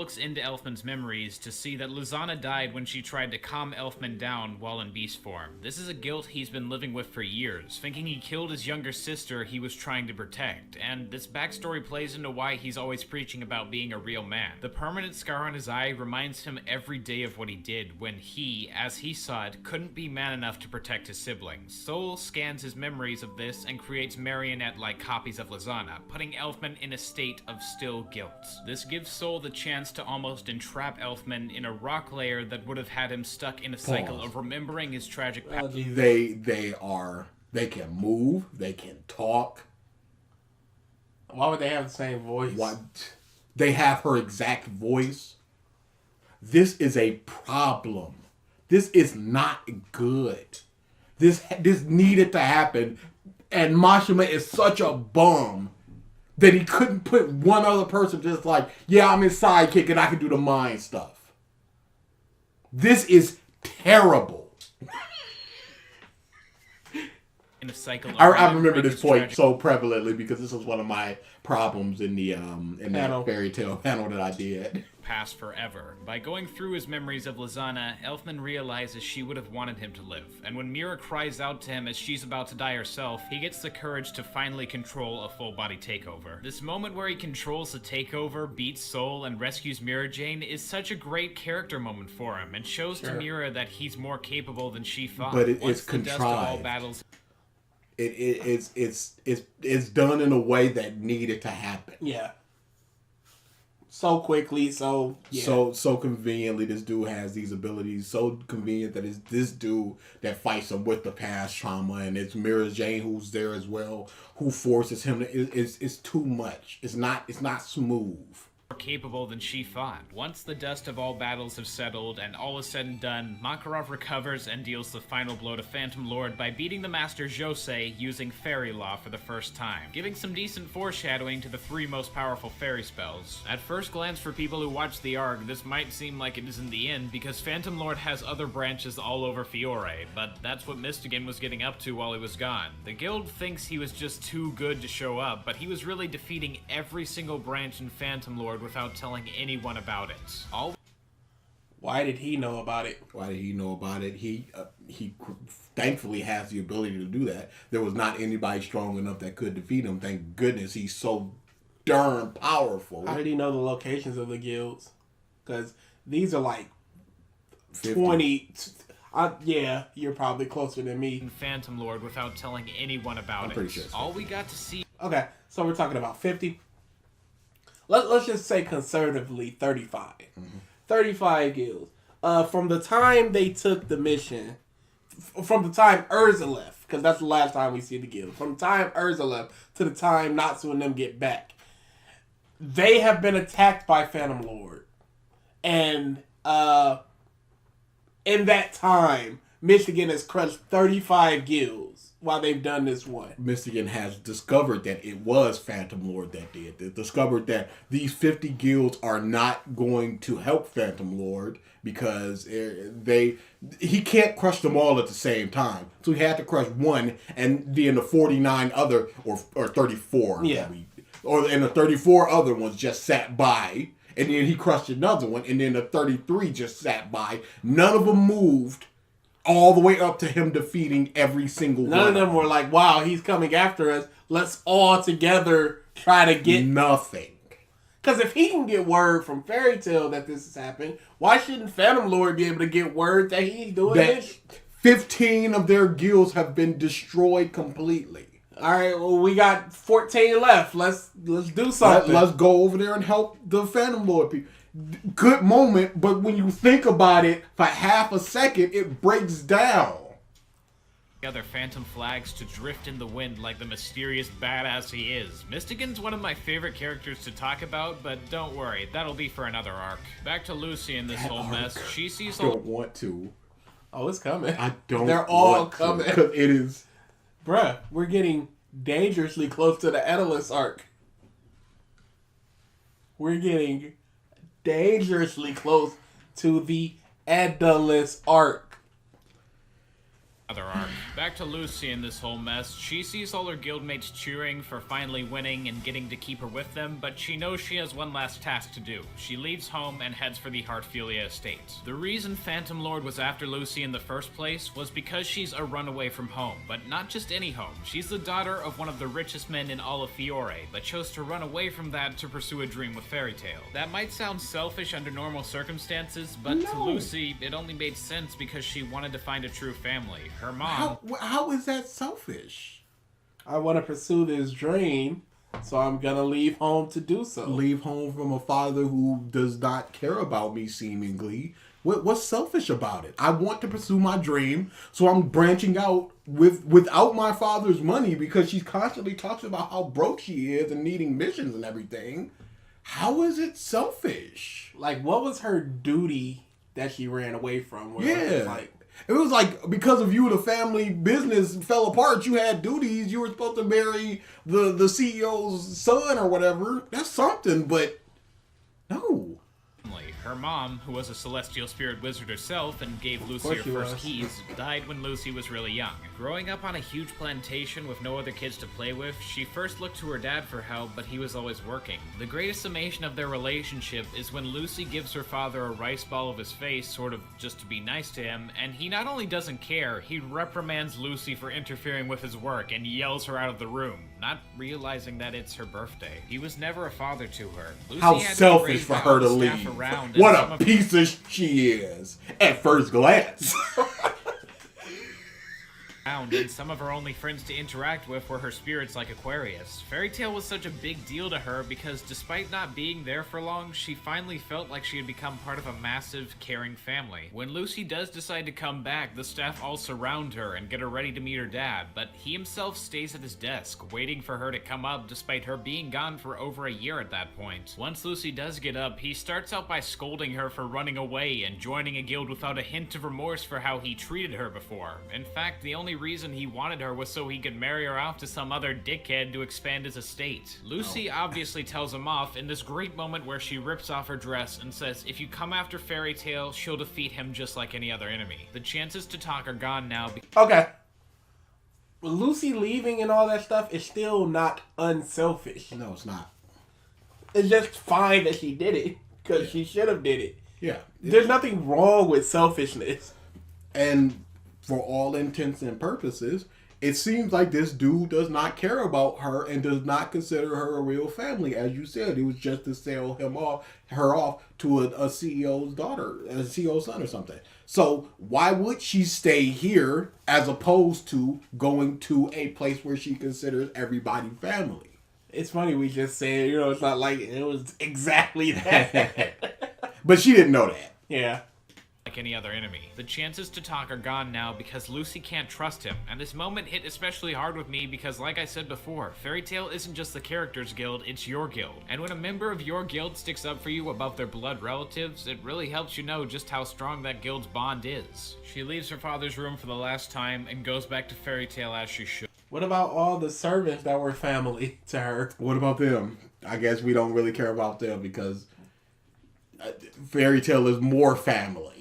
looks into Elfman's memories to see that Lizana died when she tried to calm Elfman down while in beast form. This is a guilt he's been living with for years, thinking he killed his younger sister he was trying to protect, and this backstory plays into why he's always preaching about being a real man. The permanent scar on his eye reminds him every day of what he did when he, as he saw it, couldn't be man enough to protect his siblings. Soul scans his memories of this and creates marionette-like copies of Lizana, putting Elfman in a state of still guilt. This gives Soul the chance to almost entrap Elfman in a rock layer that would have had him stuck in a cycle of remembering his tragic past. They can move, they can talk. Why would they have the same voice? What? They have her exact voice. This is a problem. This is not good. This needed to happen. And Mashima is such a bum that he couldn't put one other person just like, yeah, I'm his sidekick and I can do the mind stuff. This is terrible. In a cycle I remember this point so prevalently because this was one of my problems in the that fairy tale panel that I did. Past forever. By going through his memories of Lizana, Elfman realizes she would have wanted him to live, and when Mira cries out to him as she's about to die herself, he gets the courage to finally control a full-body takeover. This moment where he controls the takeover, beats Soul, and rescues Mira Jane is such a great character moment for him, and shows to Mira that he's more capable than she thought. But it's contrived. It's done in a way that needed to happen. Yeah. So quickly, so conveniently, this dude has these abilities. So convenient that it's this dude that fights him with the past trauma, and it's Mira Jane who's there as well, who forces him to. It's too much. It's not smooth. More capable than she thought. Once the dust of all battles have settled and all is said and done, Makarov recovers and deals the final blow to Phantom Lord by beating the Master Josei using Fairy Law for the first time, giving some decent foreshadowing to the 3 most powerful fairy spells. At first glance, for people who watch the arc, this might seem like it isn't the end because Phantom Lord has other branches all over Fiore, but that's what Mystigan was getting up to while he was gone. The guild thinks he was just too good to show up, but he was really defeating every single branch in Phantom Lord without telling anyone about it. Why did he know about it? He thankfully has the ability to do that. There was not anybody strong enough that could defeat him. Thank goodness he's so darn powerful. How did he know the locations of the guilds? Because these are like 50. 20... yeah, you're probably closer than me. Phantom Lord without telling anyone about I'm it. pretty sure. All we got to see... Okay, so we're talking about 50. Let's just say conservatively 35. Mm-hmm. 35 guilds. From the time they took the mission, from the time Erza left, because that's the last time we see the guild, from the time Erza left to the time Natsu and them get back, they have been attacked by Phantom Lord. And in that time, Michigan has crushed 35 guilds while they've done this one. Mystigan has discovered that it was Phantom Lord that did. They discovered that these 50 guilds are not going to help Phantom Lord because he can't crush them all at the same time. So he had to crush one and then the 49 other, or 34. Yeah. And the 34 other ones just sat by. And then he crushed another one. And then the 33 just sat by. None of them moved. All the way up to him defeating every single one. None of them were like, wow, he's coming after us. Let's all together try to get... Nothing. Because if he can get word from Fairy Tail that this has happened, why shouldn't Phantom Lord be able to get word that he's doing this? 15 of their guilds have been destroyed completely. All right, well, we got 14 left. Let's do something. Let's go over there and help the Phantom Lord people. Good moment, but when you think about it for half a second, it breaks down. Other phantom flags to drift in the wind like the mysterious badass he is. Mystigan's one of my favorite characters to talk about, but don't worry, that'll be for another arc. Back to Lucy in this whole mess. She sees... I don't want to. Oh, it's coming. I don't They're all want coming. Because it is... Bruh, we're getting dangerously close to the Edalus arc. We're getting dangerously close to the Edalus arc. Other arc. Back to Lucy in this whole mess. She sees all her guildmates cheering for finally winning and getting to keep her with them, but she knows she has one last task to do. She leaves home and heads for the Heartfilia estate. The reason Phantom Lord was after Lucy in the first place was because she's a runaway from home, but not just any home. She's the daughter of one of the richest men in all of Fiore, but chose to run away from that to pursue a dream with Fairy Tail. That might sound selfish under normal circumstances, but to Lucy, it only made sense because she wanted to find a true family. Her mom... How is that selfish? I want to pursue this dream, so I'm gonna leave home to do so. Leave home from a father who does not care about me, seemingly. What's selfish about it? I want to pursue my dream, so I'm branching out without my father's money because she constantly talks about how broke she is and needing missions and everything. How is it selfish? Like, what was her duty that she ran away from? It was like, because of you, the family business fell apart. You had duties. You were supposed to marry the CEO's son or whatever. That's something, but no. Her mom, who was a celestial spirit wizard herself and gave Lucy her first keys, died when Lucy was really young. Growing up on a huge plantation with no other kids to play with, she first looked to her dad for help, but he was always working. The greatest summation of their relationship is when Lucy gives her father a rice ball of his face, sort of just to be nice to him, and he not only doesn't care, he reprimands Lucy for interfering with his work and yells her out of the room, not realizing that it's her birthday. He was never a father to her. Lucy How had selfish for her to staff leave. around, What a piece of she is at first glance. And some of her only friends to interact with were her spirits like Aquarius. Fairy Tail was such a big deal to her because despite not being there for long, she finally felt like she had become part of a massive, caring family. When Lucy does decide to come back, the staff all surround her and get her ready to meet her dad, but he himself stays at his desk, waiting for her to come up despite her being gone for over a year at that point. Once Lucy does get up, he starts out by scolding her for running away and joining a guild without a hint of remorse for how he treated her before. In fact, the only reason he wanted her was so he could marry her off to some other dickhead to expand his estate. Lucy obviously tells him off in this great moment where she rips off her dress and says if you come after Fairy Tail, she'll defeat him just like any other enemy. The chances to talk are gone now. Okay. Lucy leaving and all that stuff is still not unselfish. No, it's not. It's just fine that she did it because she should have did it. Yeah. There's nothing wrong with selfishness. And for all intents and purposes, it seems like this dude does not care about her and does not consider her a real family. As you said, it was just to sell her off to a CEO's daughter, a CEO's son or something. So why would she stay here as opposed to going to a place where she considers everybody family? It's funny we just said, it's not like it was exactly that. But she didn't know that. Yeah. Like any other enemy. The chances to talk are gone now because Lucy can't trust him, and this moment hit especially hard with me because like I said before, Fairy Tail isn't just the characters guild, it's your guild. And when a member of your guild sticks up for you above their blood relatives, it really helps you know just how strong that guild's bond is. She leaves her father's room for the last time and goes back to Fairy Tail as she should. What about all the servants that were family to her? What about them? I guess we don't really care about them because Fairy Tail is more family.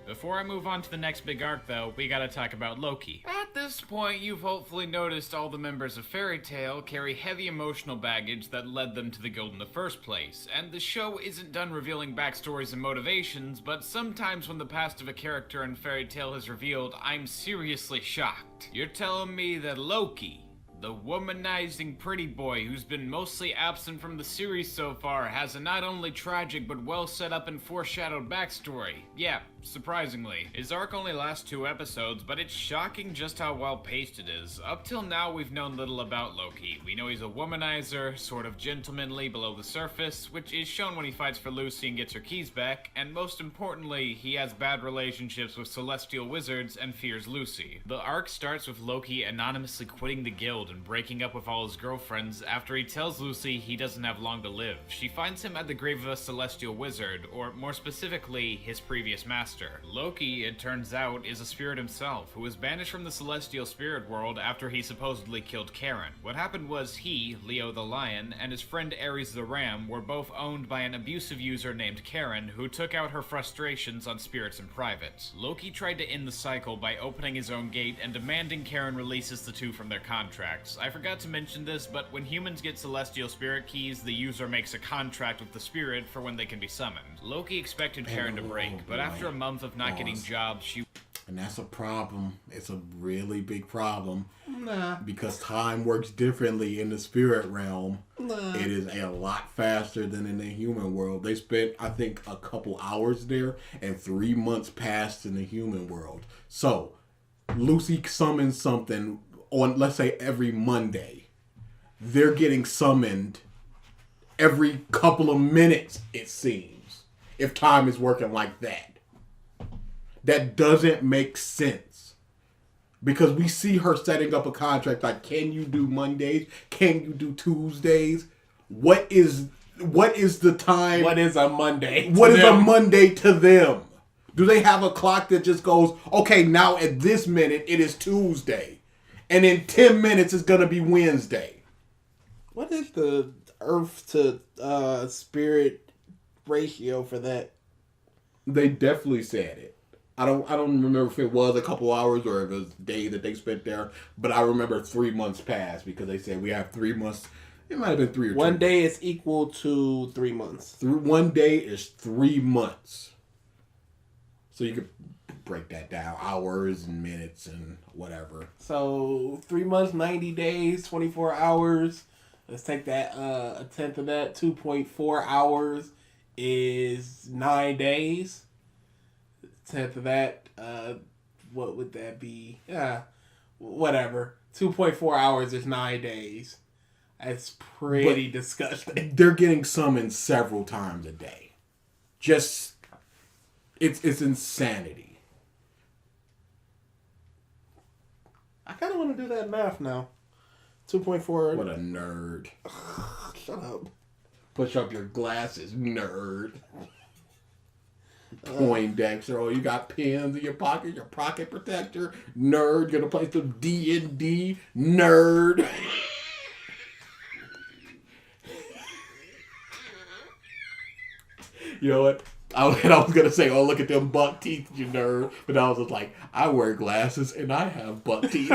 Before I move on to the next big arc, though, we gotta talk about Loki. At this point, you've hopefully noticed all the members of Fairy Tail carry heavy emotional baggage that led them to the guild in the first place, and the show isn't done revealing backstories and motivations, but sometimes when the past of a character in Fairy Tail is revealed, I'm seriously shocked. You're telling me that Loki, the womanizing pretty boy who's been mostly absent from the series so far, has a not only tragic but well set up and foreshadowed backstory. Yeah, surprisingly. His arc only lasts 2 episodes, but it's shocking just how well paced it is. Up till now, we've known little about Loki. We know he's a womanizer, sort of gentlemanly below the surface, which is shown when he fights for Lucy and gets her keys back, and most importantly, he has bad relationships with celestial wizards and fears Lucy. The arc starts with Loki anonymously quitting the guild and breaking up with all his girlfriends after he tells Lucy he doesn't have long to live. She finds him at the grave of a celestial wizard, or more specifically, his previous master. Loki, it turns out, is a spirit himself, who was banished from the celestial spirit world after he supposedly killed Karen. What happened was he, Leo the Lion, and his friend Ares the Ram were both owned by an abusive user named Karen, who took out her frustrations on spirits in private. Loki tried to end the cycle by opening his own gate and demanding Karen releases the two from their contracts. I forgot to mention this, but when humans get celestial spirit keys, the user makes a contract with the spirit for when they can be summoned. Loki expected Karen to break, but after a month of not getting jobs, she... And that's a problem. It's a really big problem. Nah. Because time works differently in the spirit realm. Nah. It is a lot faster than in the human world. They spent, I think, a couple hours there, and 3 months passed in the human world. So, Lucy summons something on, let's say, every Monday. They're getting summoned every couple of minutes, it seems, if time is working like that. That doesn't make sense. Because we see her setting up a contract like, can you do Mondays? Can you do Tuesdays? What is the time? What is a Monday? What is a Monday to them? Do they have a clock that just goes, okay, now at this minute it is Tuesday. And in 10 minutes it's going to be Wednesday. What is the Earth to spirit ratio for that? They definitely said it. I don't remember if it was a couple hours or if it was a day that they spent there, but I remember 3 months passed because they said we have 3 months. It might have been 3 or 2. 1 day is equal to 3 months. 1 day is 3 months. So you could break that down, hours and minutes and whatever. So 3 months, 90 days, 24 hours. Let's take that a tenth of that. 2.4 hours is 9 days. Tenth of that, what would that be? Yeah, whatever. 2.4 hours is 9 days. That's pretty disgusting. They're getting summoned several times a day. Just, it's insanity. I kind of want to do that math now. 2.4. What a nerd. Shut up. Push up your glasses, nerd. Poindexter, oh, you got pens in your pocket, your pocket protector, nerd. Gonna play some D&D, nerd. You know what? I was gonna say, oh, look at them buck teeth, you nerd. But I was just like, I wear glasses and I have buck teeth.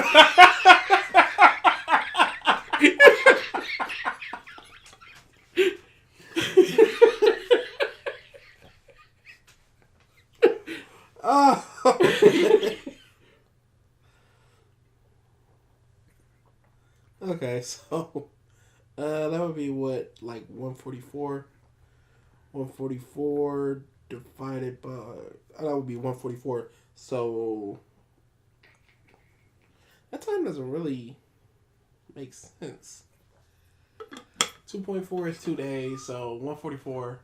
Okay, so that would be what, like 144? 144 divided by, that would be 144. So that time doesn't really make sense. 2.4 is 2 days, so 144.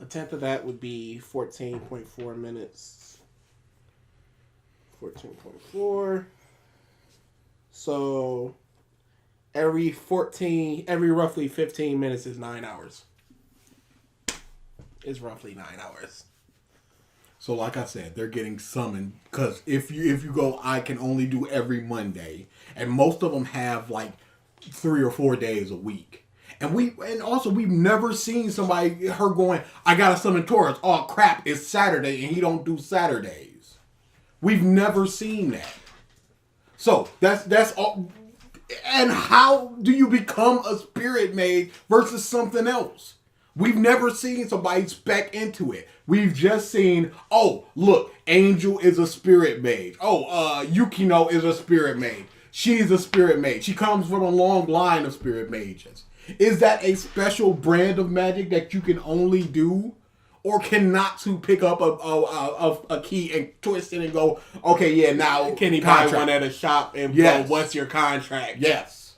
A tenth of that would be 14.4 minutes. 14.4. So every roughly 15 minutes is 9 hours. It's roughly 9 hours. So like I said, they're getting summoned because if you go, I can only do every Monday, and most of them have like 3 or 4 days a week. And we've never seen her going, I gotta summon Taurus. Oh crap, it's Saturday and he don't do Saturdays. We've never seen that. So that's all. And how do you become a spirit mage versus something else? We've never seen somebody spec into it. We've just seen, oh, look, Angel is a spirit mage. Oh, Yukino is a spirit mage. She's a spirit mage. She comes from a long line of spirit mages. Is that a special brand of magic that you can only do? Or can Natsu pick up a key and twist it and go, okay, yeah, now Can he buy one at a shop and go, what's your contract? Yes.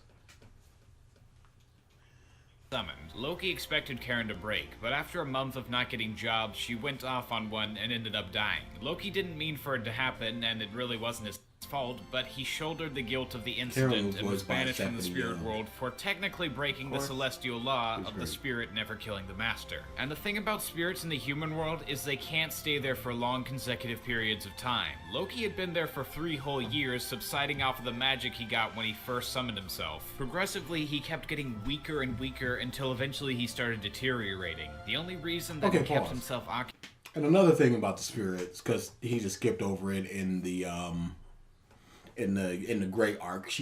Summoned. Loki expected Karen to break, but after a month of not getting jobs, she went off on one and ended up dying. Loki didn't mean for it to happen, and it really wasn't his fault, but he shouldered the guilt of the Karen incident was and was voiced by banished from the Stephanie spirit Young. world for technically breaking the celestial law of the spirit never killing the master. And the thing about spirits in the human world is they can't stay there for long consecutive periods of time. Loki had been there for 3 whole years, subsiding off of the magic he got when he first summoned himself. Progressively, he kept getting weaker and weaker until eventually he started deteriorating. The only reason that he kept himself occupied. And another thing about the spirits, because he just skipped over it in the Great arc,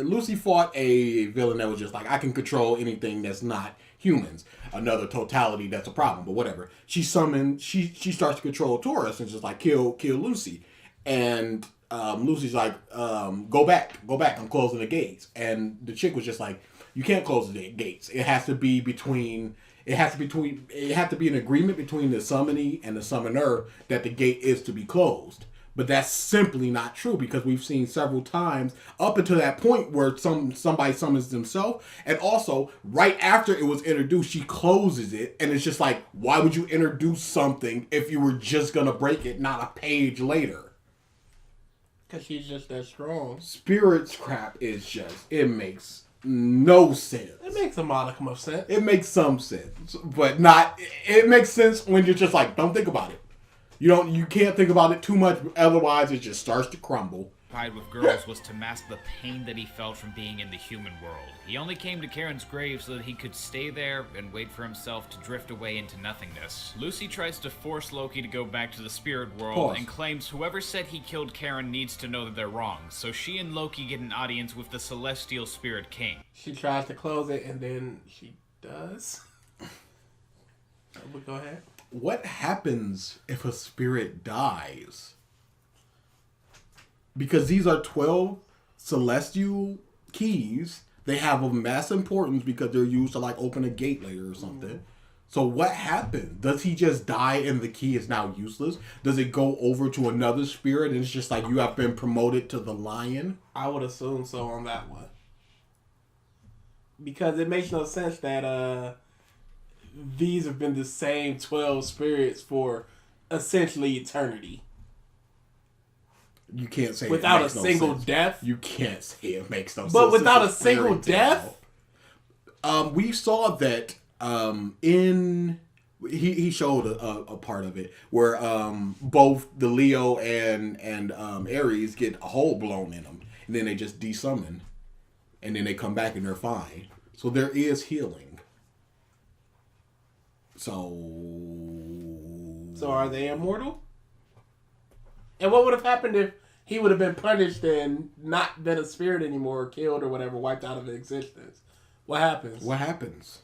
Lucy fought a villain that was just like, I can control anything that's not humans. Another totality that's a problem, but whatever. She starts to control Taurus and just like kill Lucy, and Lucy's like, go back, I'm closing the gates. And the chick was just like, you can't close the gates. It has to be an agreement between the summoning and the summoner that the gate is to be closed. But that's simply not true, because we've seen several times up until that point where somebody summons themselves, and also right after it was introduced, she closes it, and it's just like, why would you introduce something if you were just gonna break it not a page later? Because she's just that strong. Spirits crap is just, it makes no sense. It makes a modicum of sense. It makes some sense, but not. It makes sense when you're just like, don't think about it. You can't think about it too much, otherwise it just starts to crumble. With girls was to mask the pain that he felt from being in the human world. He only came to Karen's grave so that he could stay there and wait for himself to drift away into nothingness. Lucy tries to force Loki to go back to the spirit world and claims whoever said he killed Karen needs to know that they're wrong, so she and Loki get an audience with the celestial spirit king. She tries to close it, and then she does. But go ahead. What happens if a spirit dies? Because these are 12 celestial keys. They have a mass importance because they're used to like open a gate later or something. Mm-hmm. So what happens? Does he just die and the key is now useless? Does it go over to another spirit and it's just like you have been promoted to the lion? I would assume so on that one. Because it makes no sense that these have been the same 12 spirits for essentially eternity. You can't say without a single death. You can't say it makes no sense. But without a single death? We saw that in... He showed a part of it where both the Leo and Ares get a hole blown in them. And then they just desummon. And then they come back and they're fine. So there is healing. So are they immortal? And what would have happened if he would have been punished and not been a spirit anymore, or killed or whatever, wiped out of existence? What happens? What happens?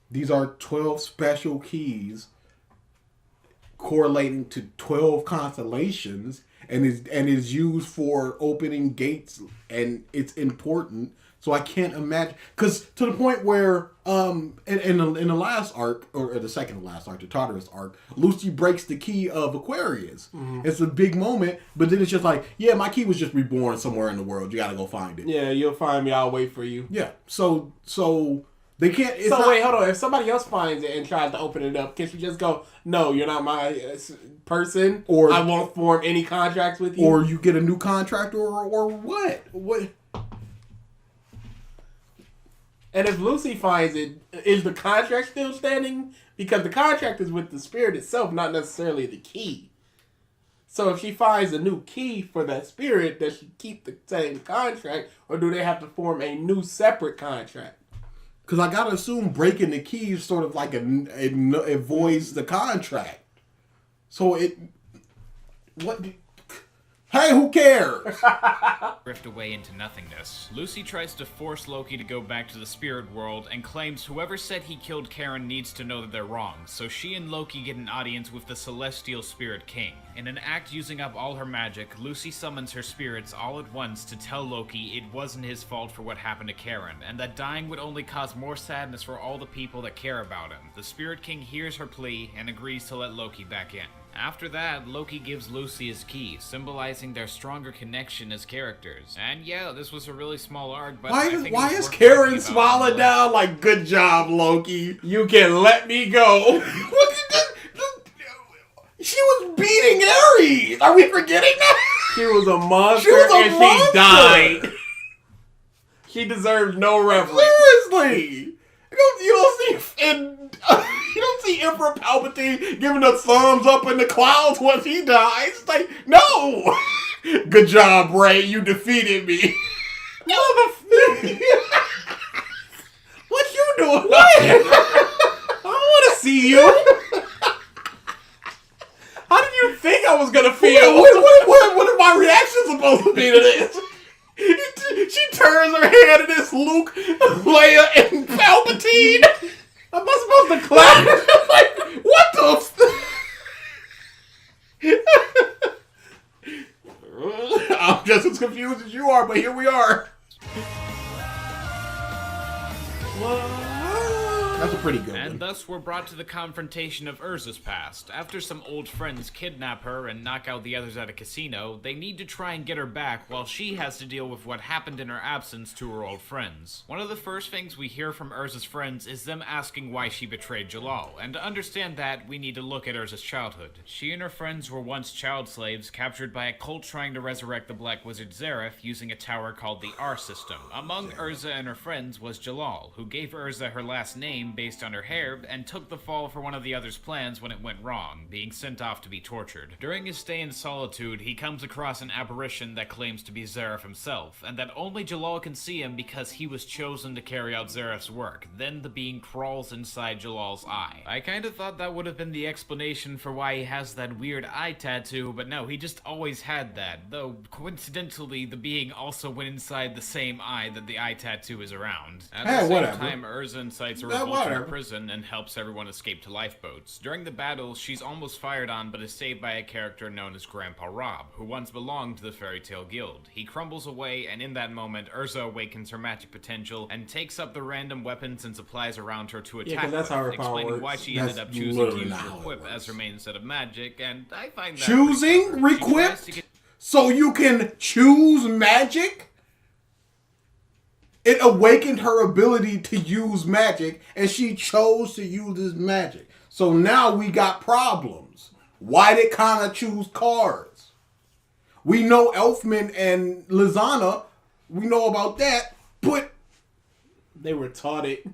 These are 12 special keys correlating to 12 constellations and is used for opening gates, and it's important. So I can't imagine, because to the point where in the last arc, or the second to last arc, the Tartarus arc, Lucy breaks the key of Aquarius. Mm-hmm. It's a big moment, but then it's just like, yeah, my key was just reborn somewhere in the world. You got to go find it. Yeah, you'll find me. I'll wait for you. Yeah. So they can't. Wait, hold on. If somebody else finds it and tries to open it up, can she just go, "No, you're not my person," or I won't form any contracts with you, or you get a new contract, or what? What? And if Lucy finds it, is the contract still standing? Because the contract is with the spirit itself, not necessarily the key. So if she finds a new key for that spirit, does she keep the same contract, or do they have to form a new separate contract? Because I gotta assume breaking the key is sort of like it voids the contract. So hey, who cares? Drift away into nothingness. Lucy tries to force Loki to go back to the spirit world and claims whoever said he killed Karen needs to know that they're wrong, so she and Loki get an audience with the celestial spirit king. In an act using up all her magic, Lucy summons her spirits all at once to tell Loki it wasn't his fault for what happened to Karen, and that dying would only cause more sadness for all the people that care about him. The spirit king hears her plea and agrees to let Loki back in. After that, Loki gives Lucy his key, symbolizing their stronger connection as characters. And yeah, this was a really small arc, but why is Karen swallowed down? Like, good job, Loki. You can let me go. She was beating Ares. Are we forgetting that? She was a monster She was a and monster. she died. She deserves no reverence. Seriously. You don't see Emperor Palpatine giving a thumbs up in the clouds once he dies. It's like, no. Good job, Rey. You defeated me. What you doing? I don't want to see you. How did you think I was gonna feel? What are my reactions supposed to be to this? She turns her head and it's Luke, Leia, and Palpatine. Am I supposed to clap? Like, what the? I'm just as confused as you are, but here we are. That's a pretty good And one. thus we're brought to the confrontation of Erza's past. After some old friends kidnap her and knock out the others at a casino, they need to try and get her back while she has to deal with what happened in her absence to her old friends. One of the first things we hear from Erza's friends is them asking why she betrayed Jellal, and to understand that, we need to look at Erza's childhood. She and her friends were once child slaves captured by a cult trying to resurrect the Black Wizard Zareth using a tower called the R system. Among Erza and her friends was Jellal, who gave Erza her last name based on her hair and took the fall for one of the others' plans when it went wrong, being sent off to be tortured. During his stay in solitude, he comes across an apparition that claims to be Zareth himself, and that only Jellal can see him because he was chosen to carry out Zareth's work. Then the being crawls inside Jallal's eye. I kinda thought that would have been the explanation for why he has that weird eye tattoo, but no, he just always had that, though coincidentally the being also went inside the same eye that the eye tattoo is around. At the same time, Erza incites a revolt in her prison and helps everyone escape to lifeboats. During the battle, she's almost fired on but is saved by a character known as Grandpa Rob, who once belonged to the Fairy Tale Guild. He crumbles away, and in that moment, Erza awakens her magic potential and takes up the random weapons and supplies around her to attack that's with, how her power explaining works. why she That's ended up choosing to literally use not how it Requip works. as her main set of magic, and I find that Choosing pretty clever. She tries to Requip? get- So you can choose magic? It awakened her ability to use magic, and she chose to use this magic. So now we got problems. Why did Kana choose cards? We know Elfman and Lizana, we know about that, but They were taught it.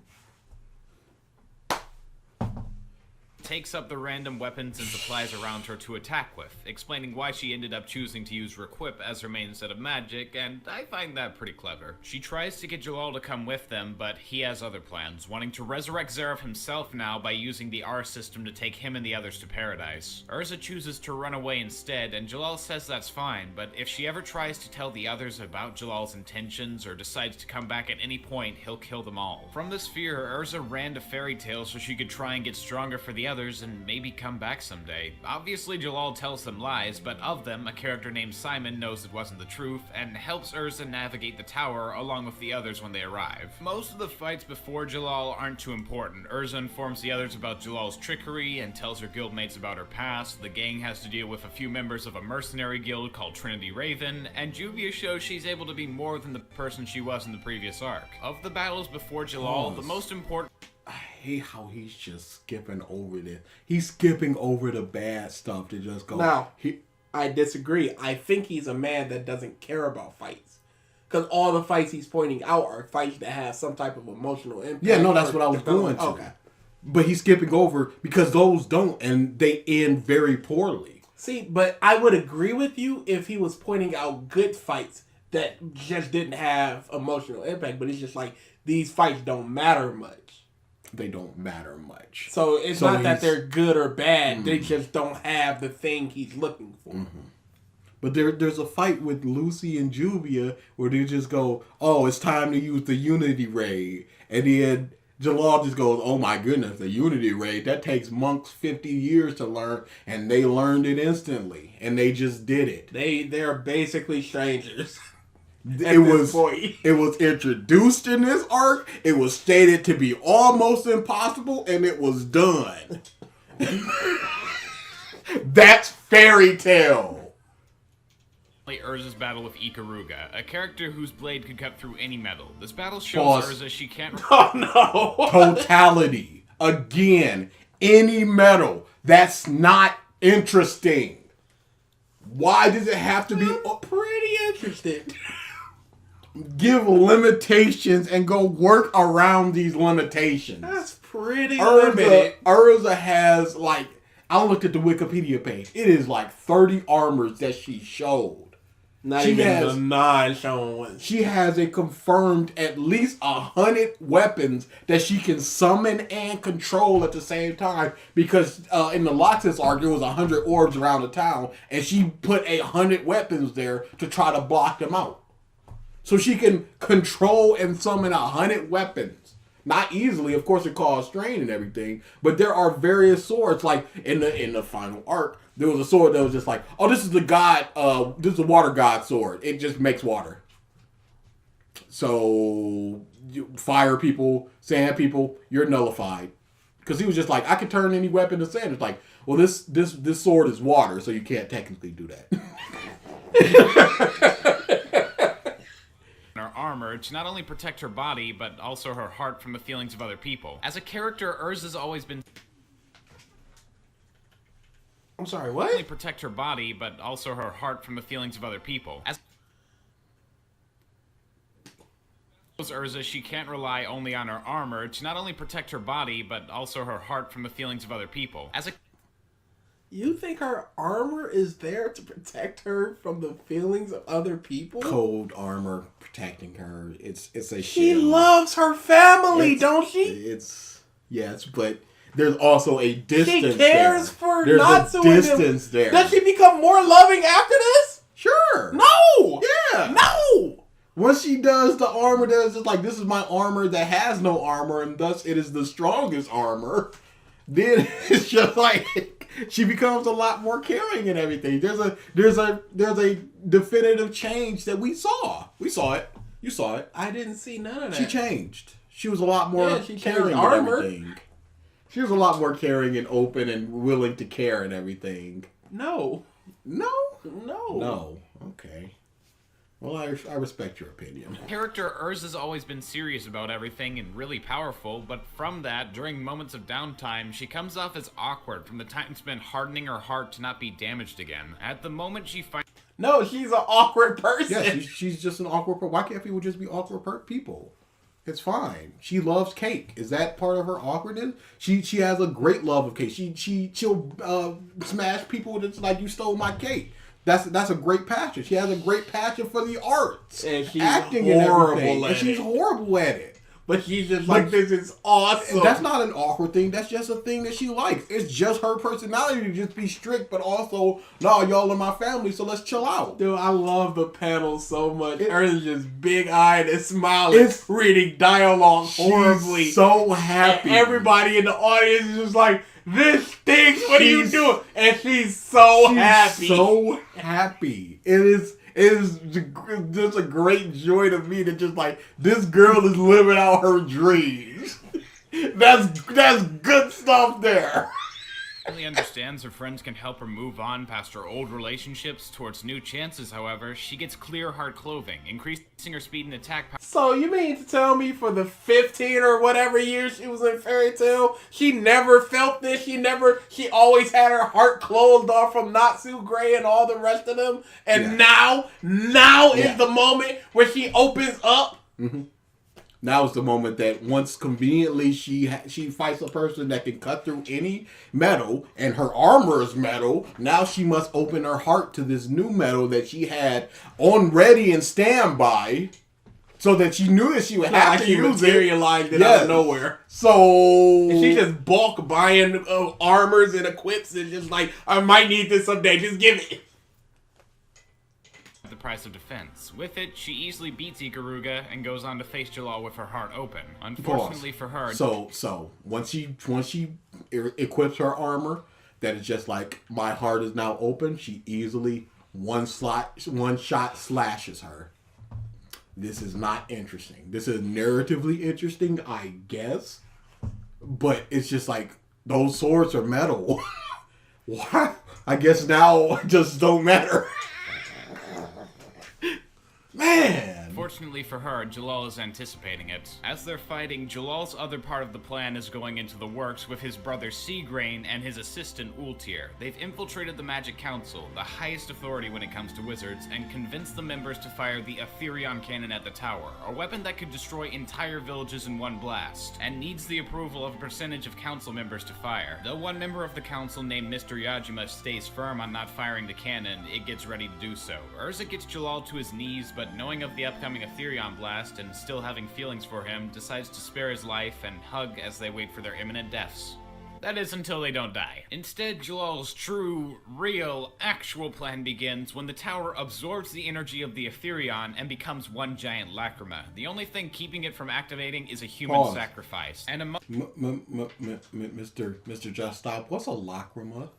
takes up the random weapons and supplies around her to attack with, explaining why she ended up choosing to use Requip as her main set of magic, and I find that pretty clever. She tries to get Jellal to come with them, but he has other plans, wanting to resurrect Zareth himself now by using the R system to take him and the others to paradise. Erza chooses to run away instead, and Jellal says that's fine, but if she ever tries to tell the others about Jalal's intentions or decides to come back at any point, he'll kill them all. From this fear, Erza ran to Fairy Tale so she could try and get stronger for the others and maybe come back someday. Obviously, Jellal tells them lies, but of them, a character named Simon knows it wasn't the truth and helps Erza navigate the tower along with the others when they arrive. Most of the fights before Jellal aren't too important. Erza informs the others about Jallal's trickery and tells her guildmates about her past. The gang has to deal with a few members of a mercenary guild called Trinity Raven, and Juvia shows she's able to be more than the person she was in the previous arc. Of the battles before Jellal, the most important... I hate how he's just skipping over this. He's skipping over the bad stuff to just go. Now, I disagree. I think he's a man that doesn't care about fights. Because all the fights he's pointing out are fights that have some type of emotional impact. Yeah, no, that's what I was going to. Okay. But he's skipping over because those don't, and they end very poorly. See, but I would agree with you if he was pointing out good fights that just didn't have emotional impact. But it's just like, these fights don't matter much. They don't matter much. So it's not that they're good or bad. They just don't have the thing he's looking for. But there's a fight with Lucy and Juvia where they just go, oh, it's time to use the Unity Ray. And then Jellal just goes, oh my goodness, the Unity Ray, that takes monks 50 years to learn. And they learned it instantly. And they just did it. They're basically strangers. It was introduced in this arc. It was stated to be almost impossible, and it was done. That's Fairy Tale. Erza's battle with Ikaruga, a character whose blade could cut through any metal. This battle shows Erza she can't... Oh no! Totality. Again, any metal. That's not interesting. Why does it have to be Pretty interested. give limitations and go work around these limitations? That's pretty limited. Erza has like, I looked at the Wikipedia page. It is like 30 armors that she showed. Not She even has- the non-shown ones. She has a confirmed at least 100 weapons that she can summon and control at the same time. Because in the Loxus arc, there was 100 orbs around the town, and she put 100 weapons there to try to block them out. So she can control and summon 100 weapons. Not easily, of course, it caused strain and everything. But there are various swords, like in the final arc. There was a sword that was just like, oh, this is the god, this is the water god sword. It just makes water. So, fire people, sand people, you're nullified. Because he was just like, I can turn any weapon to sand. It's like, well, this sword is water, so you can't technically do that. Her armor to not only protect her body, but also her heart from the feelings of other people. As a character, Erza's always been I'm sorry, not only what? protect her body, but also her heart from the feelings of other people. As Erza, she can't rely only on her armor to not only protect her body, but also her heart from the feelings of other people. As a You think her armor is there to protect her from the feelings of other people? Cold armor protecting her. It's a She shield. loves her family, It's- don't she? It's yes, but there's also a distance. She cares there. for There's Natsu a and distance there. Does she become more loving after this? Sure. No! Yeah. No! Once she does the armor, that's just like, this is my armor that has no armor, and thus it is the strongest armor. Then it's just like she becomes a lot more caring and everything. There's a definitive change that we saw. We saw it. You saw it. I didn't see none of that. She changed. She was a lot more Yeah, she caring changed and armor. everything. She was a lot more caring and open and willing to care and everything. No. No? No. No. Okay. Well, I respect your opinion. character, Erza's always been serious about everything and really powerful, but from that, during moments of downtime, she comes off as awkward from the time spent hardening her heart to not be damaged again. At the moment she finds No, she's an awkward person. Yeah, she's just an awkward person. Why can't people just be awkward people? It's fine. She loves cake. Is that part of her awkwardness? She has a great love of cake. She'll smash people that's like, you stole my cake. That's a great passion. She has a great passion for the arts, And she's acting horrible and everything, at and she's it. horrible at it. But she's just like, this is awesome. That's not an awkward thing. That's just a thing that she likes. It's just her personality to just be strict, but also, no, y'all are my family, so let's chill out. Dude, I love the panel so much. It- Erza's just big-eyed and smiling, It's- reading dialogue horribly. She's so happy. And everybody in the audience is just like, this stinks, what are you She's- doing? And she's so She's happy. so happy. It is just a great joy to me that just like, this girl is living out her dreams. That's good stuff there. really understands her friends can help her move on past her old relationships towards new chances. However, she gets clear heart clothing, increasing her speed and attack power. So you mean to tell me for the 15 or whatever years she was in Fairy Tail, she never felt this? She always had her heart closed off from Natsu, Gray, and all the rest of them? And now is the moment where she opens up? Mm-hmm. Now is the moment that once conveniently she fights a person that can cut through any metal, and her armor is metal. Now she must open her heart to this new metal that she had on ready and standby, so that she knew that she would have to she use it. materialized it out Yes. of nowhere. So And she just bulk buying armors and equips and just like, I might need this someday, just give it. The price of defense. With it, she easily beats Ikaruga and goes on to face Jellal with her heart open. Unfortunately for her, So once she equips her armor, that is just like, my heart is now open. She easily one shot slashes her. This is not interesting. This is narratively interesting, I guess, but it's just like, those swords are metal. Why? I guess now it just don't matter. Man, Unfortunately for her, Jellal is anticipating it. As they're fighting, Jalal's other part of the plan is going into the works with his brother Seagrain and his assistant Ultir. They've infiltrated the Magic Council, the highest authority when it comes to wizards, and convinced the members to fire the Aetherion cannon at the tower, a weapon that could destroy entire villages in one blast, and needs the approval of a percentage of council members to fire. Though one member of the council named Mr. Yajima stays firm on not firing the cannon, it gets ready to do so. Erza gets Jellal to his knees, but knowing of the upcoming Aetherion blast and still having feelings for him, decides to spare his life and hug as they wait for their imminent deaths. That is, until they don't die. Instead, Jellal's true, real, actual plan begins when the tower absorbs the energy of the Aetherion and becomes one giant lacrima. The only thing keeping it from activating is a human sacrifice. And Mr. Just Stop, what's a lacrima?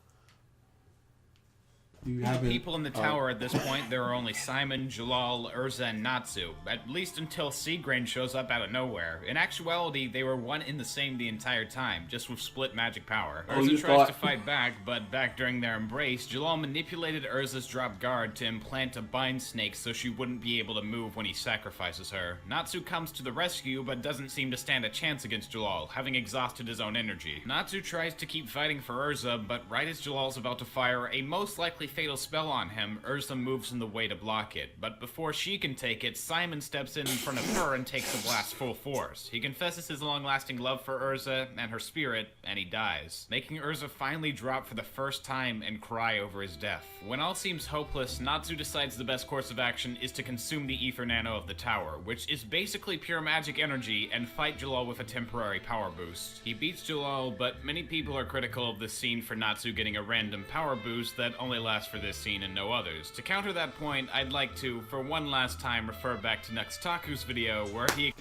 People in the tower at this point, there are only Simon, Jellal, Erza, and Natsu, at least until Seagrain shows up out of nowhere. In actuality, they were one in the same the entire time, just with split magic power. Erza tries to fight back, but back during their embrace, Jellal manipulated Erza's drop guard to implant a bind snake so she wouldn't be able to move when he sacrifices her. Natsu comes to the rescue, but doesn't seem to stand a chance against Jellal, having exhausted his own energy. Natsu tries to keep fighting for Erza, but right as Jellal's about to fire a most likely fatal spell on him, Erza moves in the way to block it, but before she can take it, Simon steps in front of her and takes the blast full force. He confesses his long-lasting love for Erza and her spirit, and he dies, making Erza finally drop for the first time and cry over his death. When all seems hopeless, Natsu decides the best course of action is to consume the ether nano of the tower, which is basically pure magic energy, and fight Jellal with a temporary power boost. He beats Jellal, but many people are critical of this scene for Natsu getting a random power boost that only lasts for this scene and no others. To counter that point, I'd like to, for one last time, refer back to Nuxtaku's video where he...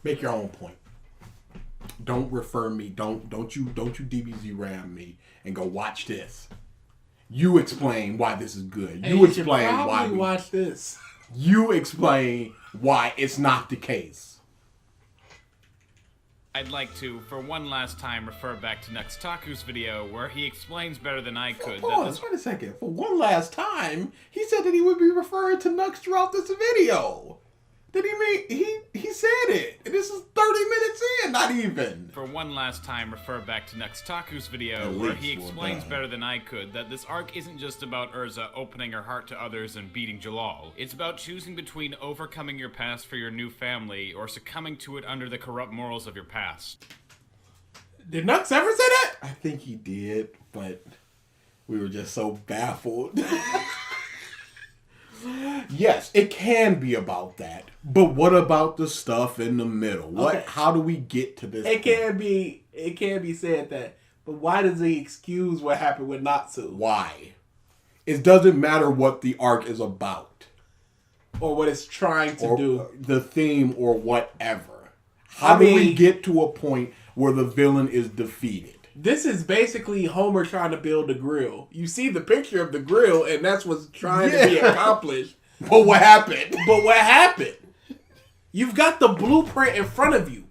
Make your own point. Don't refer me. Don't you DBZ ram me and go watch this. You explain why this is good. You explain why we watch this. You explain why it's not the case. I'd like to, for one last time, refer back to Nuxtaku's video where he explains better than I could Pause, wait a second. For one last time, he said that he would be referring to Nux throughout this video. Did he mean he said it? And this is 30 minutes in, not even. For one last time, refer back to Nuxtaku's video where he explains better than I could that this arc isn't just about Erza opening her heart to others and beating Jellal. It's about choosing between overcoming your past for your new family or succumbing to it under the corrupt morals of your past. Did Nux ever say that? I think he did, but we were just so baffled. Yes, it can be about that. But what about the stuff in the middle? Okay. How do we get to this? It can be said that, but why does he excuse what happened with Natsu? Why? It doesn't matter what the arc is about. Or what it's trying to do. The theme or whatever. How do we get to a point where the villain is defeated? This is basically Homer trying to build a grill. You see the picture of the grill, and that's what's trying to be accomplished. But what happened? You've got the blueprint in front of you,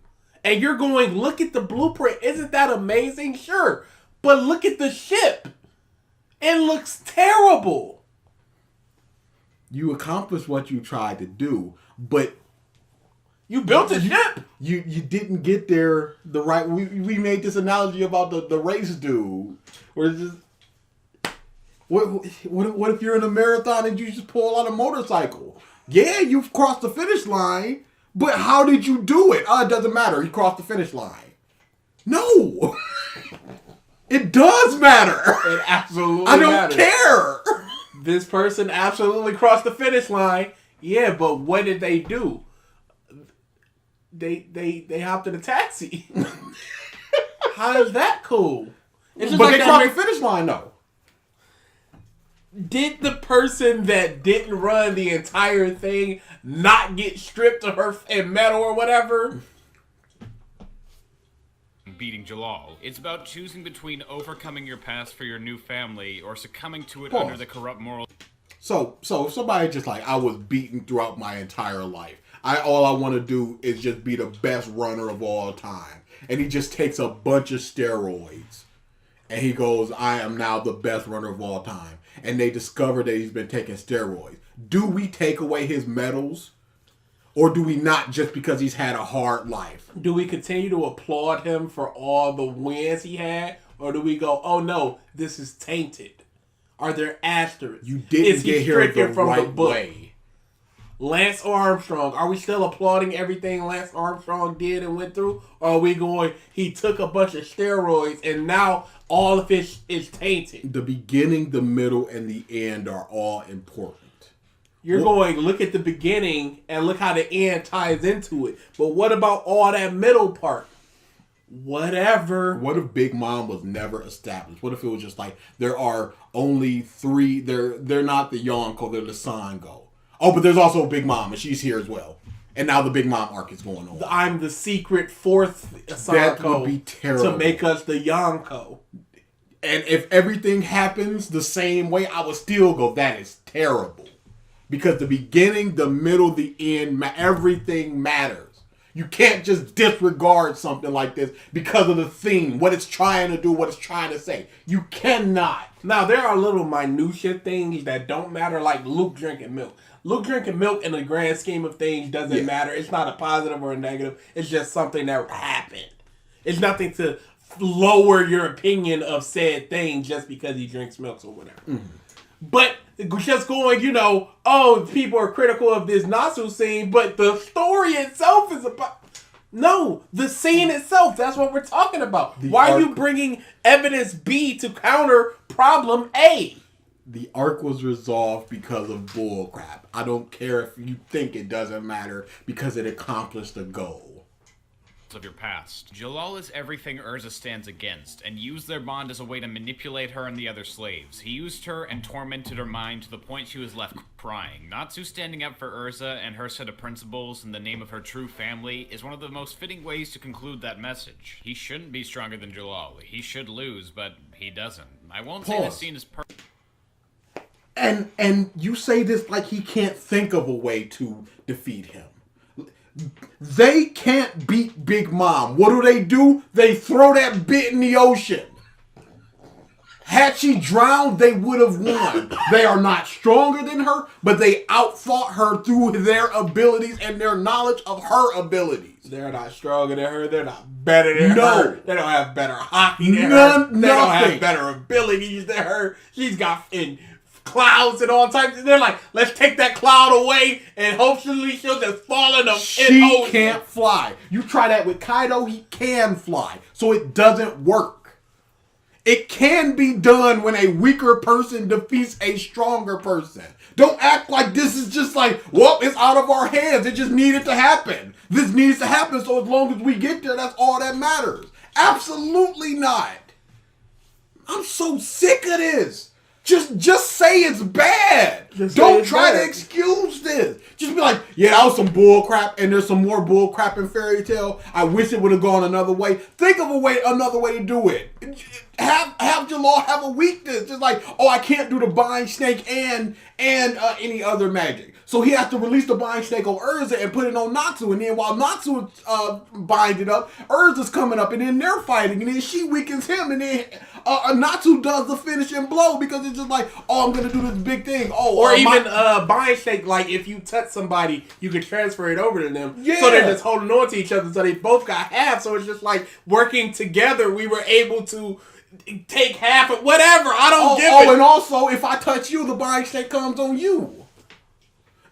and you're going, look at the blueprint. Isn't that amazing? Sure. But look at the ship. It looks terrible. You accomplished what you tried to do, but... You built a ship. You didn't get there the right. We made this analogy about the race dude, where it's just what if you're in a marathon and you just pull on a motorcycle? Yeah, you've crossed the finish line, but how did you do it? It doesn't matter. He crossed the finish line. No, it does matter. It absolutely. I don't care. This person absolutely crossed the finish line. Yeah, but what did they do? They hopped in a taxi. How is that cool? It's just but like they crossed the finish line, though. Did the person that didn't run the entire thing not get stripped of her and medal or whatever? Beating Jellal. It's about choosing between overcoming your past for your new family or succumbing to it under the corrupt moral. So if somebody just like, I was beaten throughout my entire life. All I want to do is just be the best runner of all time. And he just takes a bunch of steroids. And he goes, I am now the best runner of all time. and they discover that he's been taking steroids. Do we take away his medals? Or do we not, just because he's had a hard life? Do we continue to applaud him for all the wins he had? Or do we go, oh no, this is tainted? Are there asterisks? You didn't get here the right way. Lance Armstrong, are we still applauding everything Lance Armstrong did and went through? Or are we going, he took a bunch of steroids and now all of it is tainted? The beginning, the middle, and the end are all important. You're going, look at the beginning and look how the end ties into it. But what about all that middle part? Whatever. What if Big Mom was never established? What if it was just like, there are only 3, they're not the Yonko, they're the Sango. Oh, but there's also a Big Mom, and she's here as well. And now the Big Mom arc is going on. I'm the secret 4th Sanko. That would be terrible. To make us the Yonko. And if everything happens the same way, I would still go, that is terrible. Because the beginning, the middle, the end, everything matters. You can't just disregard something like this because of the theme, what it's trying to do, what it's trying to say. You cannot. Now, there are little minutia things that don't matter, like Luke drinking milk. Luke drinking milk in the grand scheme of things doesn't matter. It's not a positive or a negative. It's just something that happened. It's nothing to lower your opinion of said thing just because he drinks milk or whatever. Mm-hmm. But just going, oh, people are critical of this Natsu scene, but the story itself is about... No, the scene itself, that's what we're talking about. Why are you bringing evidence B to counter problem A? The arc was resolved because of bullcrap. I don't care if you think it doesn't matter because it accomplished the goal. Of your past. Jellal is everything Erza stands against, and used their bond as a way to manipulate her and the other slaves. He used her and tormented her mind to the point she was left crying. Natsu standing up for Erza and her set of principles in the name of her true family is one of the most fitting ways to conclude that message. He shouldn't be stronger than Jellal. He should lose, but he doesn't. I won't say this scene is perfect. And you say this like he can't think of a way to defeat him. They can't beat Big Mom. What do? They throw that bit in the ocean. Had she drowned, they would have won. They are not stronger than her, but they outfought her through their abilities and their knowledge of her abilities. They're not stronger than her. They're not better than her. They don't have better hockey than her. They don't have better abilities than her. She's got clouds and all types. They're like, let's take that cloud away and hopefully she'll just fall in the She can't fly. You try that with Kaido, he can fly. So it doesn't work. It can be done when a weaker person defeats a stronger person. Don't act like this is just like, well, it's out of our hands. It just needed to happen. This needs to happen, so as long as we get there, that's all that matters. Absolutely not. I'm so sick of this. Just say it's bad. Don't try to excuse this. Just be like, yeah, that was some bull crap, and there's some more bull crap in Fairy Tail. I wish it would have gone another way. Think of another way to do it. Have Jellal have a weakness. Just like, oh, I can't do the bind snake and any other magic. So he has to release the bind snake on Erza and put it on Natsu. And then while Natsu binds it up, Erza's coming up, and then they're fighting, and then she weakens him, and then Natsu does the finishing blow because it's just like, oh, I'm gonna do this big thing. Oh, or even bind snake, like if you touch somebody, you can transfer it over to them. Yeah. So they're just holding on to each other, so they both got half. So it's just like working together. We were able to take half of whatever. I don't give it. Oh, and also if I touch you, the bind snake comes on you.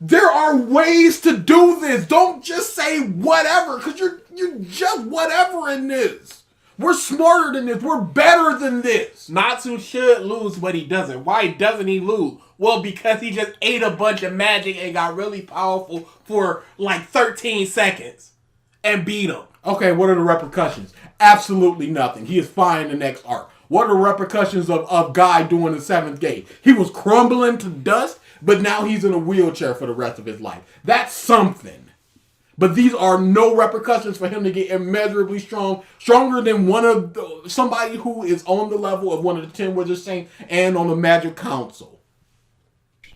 There are ways to do this. Don't just say whatever, because you're just whatever in this. We're smarter than this. We're better than this. Natsu should lose, but he doesn't. Why doesn't he lose? Well, because he just ate a bunch of magic and got really powerful for like 13 seconds and beat him. Okay, what are the repercussions? Absolutely nothing. He is fine in the next arc. What are the repercussions of Guy doing the 7th gate? He was crumbling to dust, but now he's in a wheelchair for the rest of his life. That's something. But these are no repercussions for him to get immeasurably stronger than somebody who is on the level of one of the 10 Wizard Saints and on the Magic Council.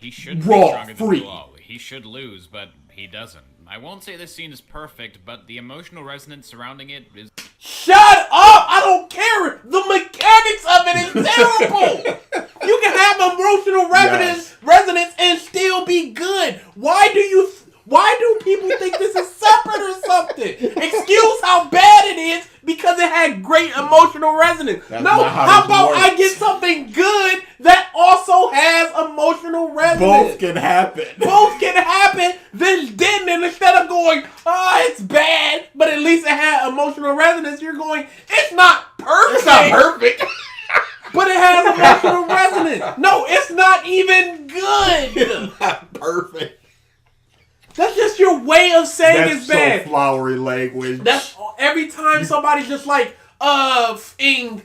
He should be stronger than Jellal. He should lose, but he doesn't. I won't say this scene is perfect, but the emotional resonance surrounding it is... Shut up! I don't care! The mechanics of it is terrible! You can have emotional resonance and still be good. Why do people think this is separate or something? Excuse how bad it is because it had great emotional resonance. That's no, not how about works. I get something good that also has emotional resonance? Both can happen. Both can happen. Then and instead of going, it's bad, but at least it had emotional resonance, you're going, it's not perfect. It's not perfect. But it has emotional resonance. No, it's not even good. It's not perfect. That's just your way of saying it's bad. That's so flowery language. That's every time somebody's just like, every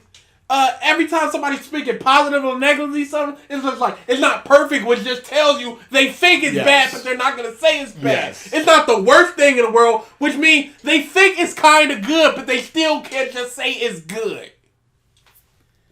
time somebody's speaking positive or negatively something, it's just like, it's not perfect, which just tells you they think it's bad, but they're not going to say it's bad. Yes. It's not the worst thing in the world, which means they think it's kind of good, but they still can't just say it's good.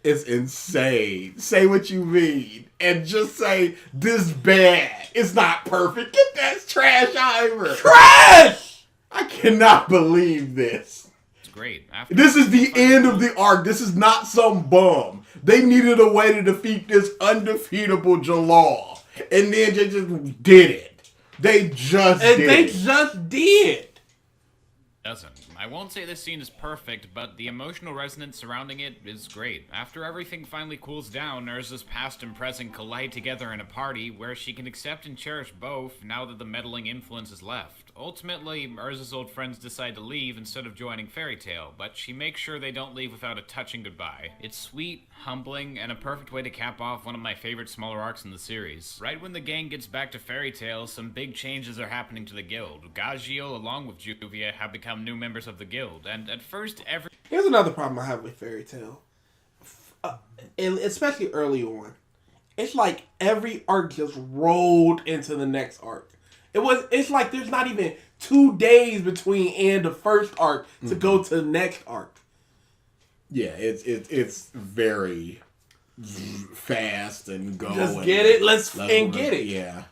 It's insane. Say what you mean. And just say, this bad. It's not perfect. Get that trash Ivor. Trash! I cannot believe this. It's great. After This is the end of the arc. This is not some bum. They needed a way to defeat this undefeatable Jellal. And then they just did it. They just did. doesn't. I won't say this scene is perfect, but the emotional resonance surrounding it is great. After everything finally cools down, Erza's past and present collide together in a party where she can accept and cherish both now that the meddling influence is left. Ultimately, Erza's old friends decide to leave instead of joining Fairy Tail, but she makes sure they don't leave without a touching goodbye. It's sweet, humbling, and a perfect way to cap off one of my favorite smaller arcs in the series. Right when the gang gets back to Fairy Tail, some big changes are happening to the guild. Gajiel, along with Juvia, have become new members of the guild, and at first Here's another problem I have with Fairy Tail. And especially early on. It's like every arc just rolled into the next arc. It's like there's not even 2 days between and the first arc to go to the next arc. Yeah, it's very fast and go. Just get it, let's get it. Yeah.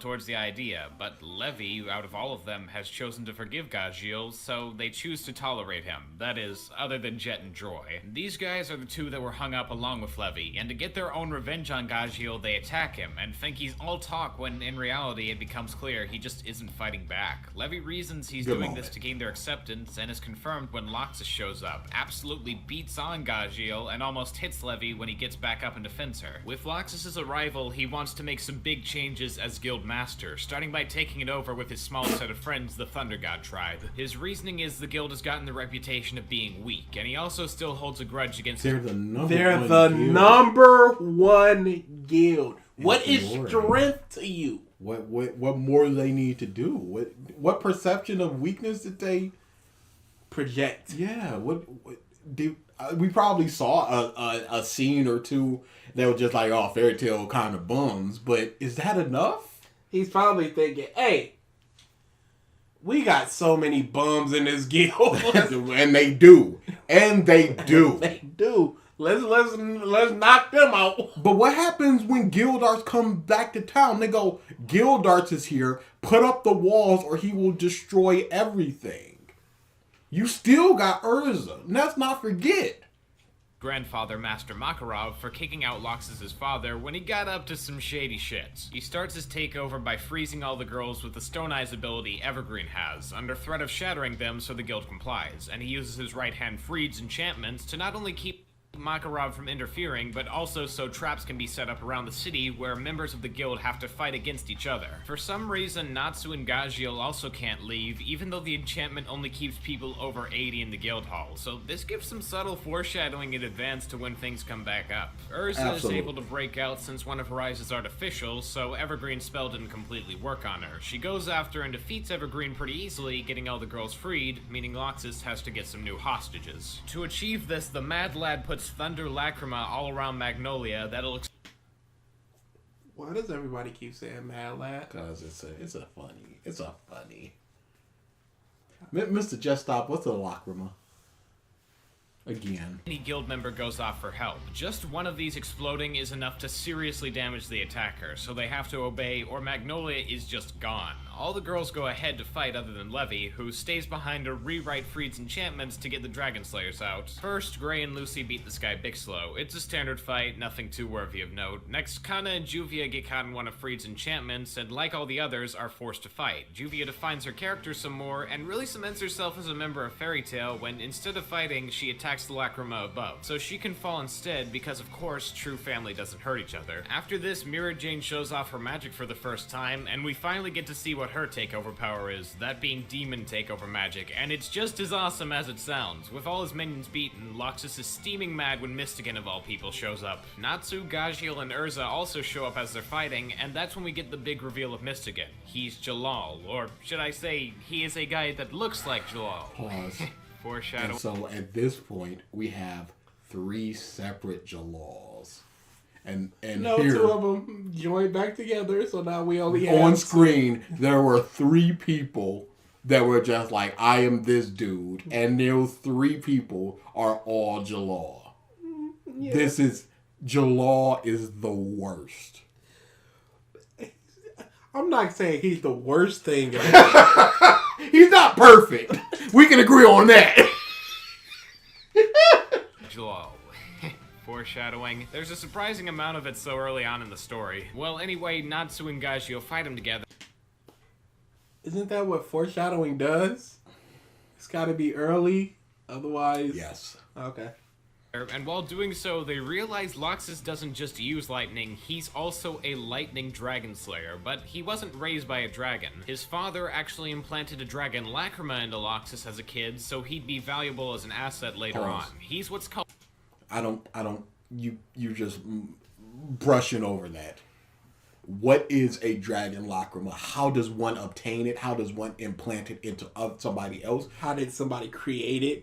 towards the idea, but Levy, out of all of them, has chosen to forgive Gajiel, so they choose to tolerate him. That is, other than Jet and Joy. These guys are the two that were hung up along with Levy, and to get their own revenge on Gajiel, they attack him, and think he's all talk when in reality it becomes clear he just isn't fighting back. Levy reasons he's doing this to gain their acceptance, and is confirmed when Loxus shows up, absolutely beats on Gajiel, and almost hits Levy when he gets back up and defends her. With Loxus's arrival, he wants to make some big changes as Guild Master, starting by taking it over with his small set of friends, the Thunder God tribe. His reasoning is the guild has gotten the reputation of being weak, and he also still holds a grudge against They're the number one guild. What is strength to you? What more do they need to do? What perception of weakness did they project? Yeah, we probably saw a scene or two that was just like, oh, Fairy Tail kind of bums, but is that enough? He's probably thinking, hey, we got so many bums in this guild. And they do. They do. Let's knock them out. But what happens when Guildarts come back to town? They go, Guildarts is here, put up the walls or he will destroy everything. You still got Erza. Let's not forget. Grandfather Master Makarov for kicking out Loxus' father when he got up to some shady shit. He starts his takeover by freezing all the girls with the Stone Eyes ability Evergreen has, under threat of shattering them so the guild complies, and he uses his right-hand Freed's enchantments to not only keep Makarov from interfering, but also so traps can be set up around the city where members of the guild have to fight against each other. For some reason, Natsu and Gajiel also can't leave, even though the enchantment only keeps people over 80 in the guild hall, so this gives some subtle foreshadowing in advance to when things come back up. Erza is able to break out since one of her eyes is artificial, so Evergreen's spell didn't completely work on her. She goes after and defeats Evergreen pretty easily, getting all the girls freed, meaning Loxus has to get some new hostages. To achieve this, the Mad Lad puts Thunder Lacrima all around Magnolia that'll... Why does everybody keep saying Mad Lad? Because it's a funny. Mr. Just Stop, what's a Lacrima? Again. Any guild member goes off for help. Just one of these exploding is enough to seriously damage the attacker, so they have to obey or Magnolia is just gone. All the girls go ahead to fight other than Levy, who stays behind to rewrite Freed's enchantments to get the Dragon Slayers out. First, Gray and Lucy beat this guy Bixlow. It's a standard fight, nothing too worthy of note. Next, Kana and Juvia get caught in one of Freed's enchantments, and like all the others, are forced to fight. Juvia defines her character some more, and really cements herself as a member of Fairy Tail when, instead of fighting, she attacks the Lacrima above. So she can fall instead, because of course, true family doesn't hurt each other. After this, Mira Jane shows off her magic for the first time, and we finally get to see what her takeover power is, that being demon takeover magic, and it's just as awesome as it sounds. With all his minions beaten, Loxus is steaming mad when Mystigan of all people shows up. Natsu, Gajiel, and Erza also show up as they're fighting, and that's when we get the big reveal of Mystigan. He's Jellal, or should I say, he is a guy that looks like Jellal. Pause. Foreshadow. And so at this point, we have 3 separate Jellals. And No, here, 2 of them joined back together, so now we only have... on screen, there were 3 people that were just like, I am this dude. And those 3 people are all Jellal. Yeah. Jellal is the worst. I'm not saying he's the worst thing. He's not perfect. We can agree on that. Jellal. Foreshadowing. There's a surprising amount of it so early on in the story. Well, anyway, Natsu and Gajiel fight him together. Isn't that what foreshadowing does? It's got to be early, otherwise... Yes. Okay. And while doing so, they realize Loxus doesn't just use lightning, he's also a lightning dragon slayer, but he wasn't raised by a dragon. His father actually implanted a dragon lacrima into Loxus as a kid, so he'd be valuable as an asset later on. He's what's called... You just brushing over that. What is a dragon lacrima? How does one obtain it? How does one implant it into somebody else? How did somebody create it?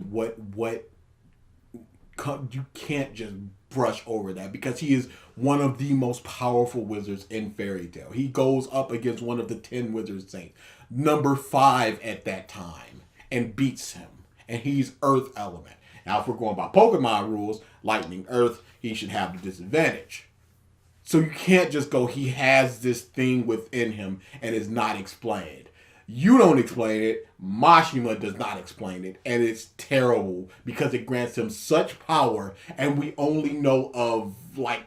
You can't just brush over that because he is one of the most powerful wizards in Fairy Tail. He goes up against one of the 10 wizard saints, number 5 at that time, and beats him. And he's Earth element. Now, if we're going by Pokemon rules, Lightning, Earth, he should have the disadvantage. So you can't just go, he has this thing within him and it's not explained. You don't explain it, Mashima does not explain it, and it's terrible because it grants him such power, and we only know of like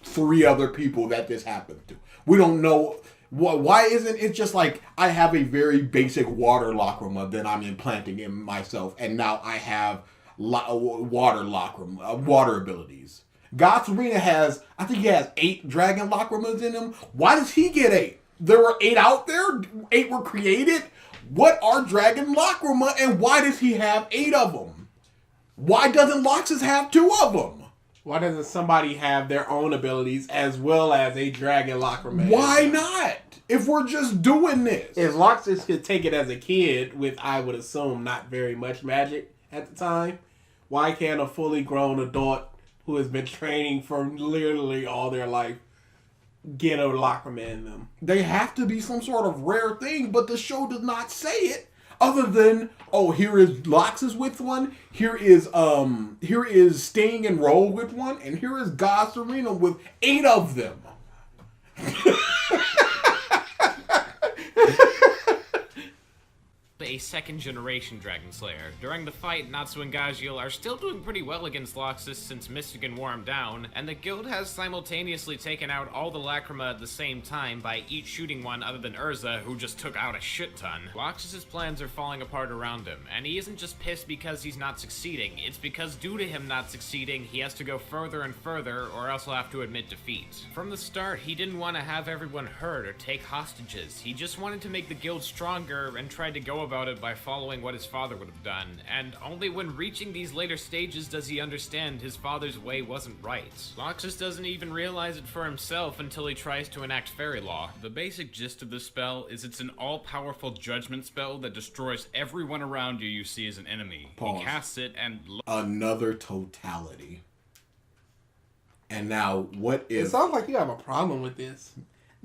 3 other people that this happened to. We don't know, why isn't it just like, I have a very basic water lacrima that I'm implanting in myself, and now I have water lacrima, water abilities. Gotsarina has, I think he has 8 dragon lacrimas in him. Why does he get 8? There were 8 out there? 8 were created? What are dragon lacrima and why does he have 8 of them? Why doesn't Loxus have 2 of them? Why doesn't somebody have their own abilities as well as a dragon lacrima? Why not? If we're just doing this. If Loxus could take it as a kid with, I would assume, not very much magic at the time, why can't a fully grown adult who has been training for literally all their life get a lacrima in them? They have to be some sort of rare thing, but the show does not say it. Other than, oh, here is Loxus with one, here is Sting and Roll with one, and here is Godsarina with 8 of them. A second-generation Dragon Slayer. During the fight, Natsu and Gajiel are still doing pretty well against Loxus since Mystigan wore him down, and the guild has simultaneously taken out all the Lacrima at the same time by each shooting one other than Erza, who just took out a shit ton. Loxus's plans are falling apart around him, and he isn't just pissed because he's not succeeding, it's because due to him not succeeding, he has to go further and further, or else he'll have to admit defeat. From the start, he didn't want to have everyone hurt or take hostages, he just wanted to make the guild stronger and tried to go about it by following what his father would have done, and only when reaching these later stages does he understand his father's way wasn't right. Loxus doesn't even realize it for himself until he tries to enact fairy law. The basic gist of this spell is it's an all-powerful judgment spell that destroys everyone around you see as an enemy. Pause. He casts it and... Another totality. And now, what if... It sounds like you have a problem with this.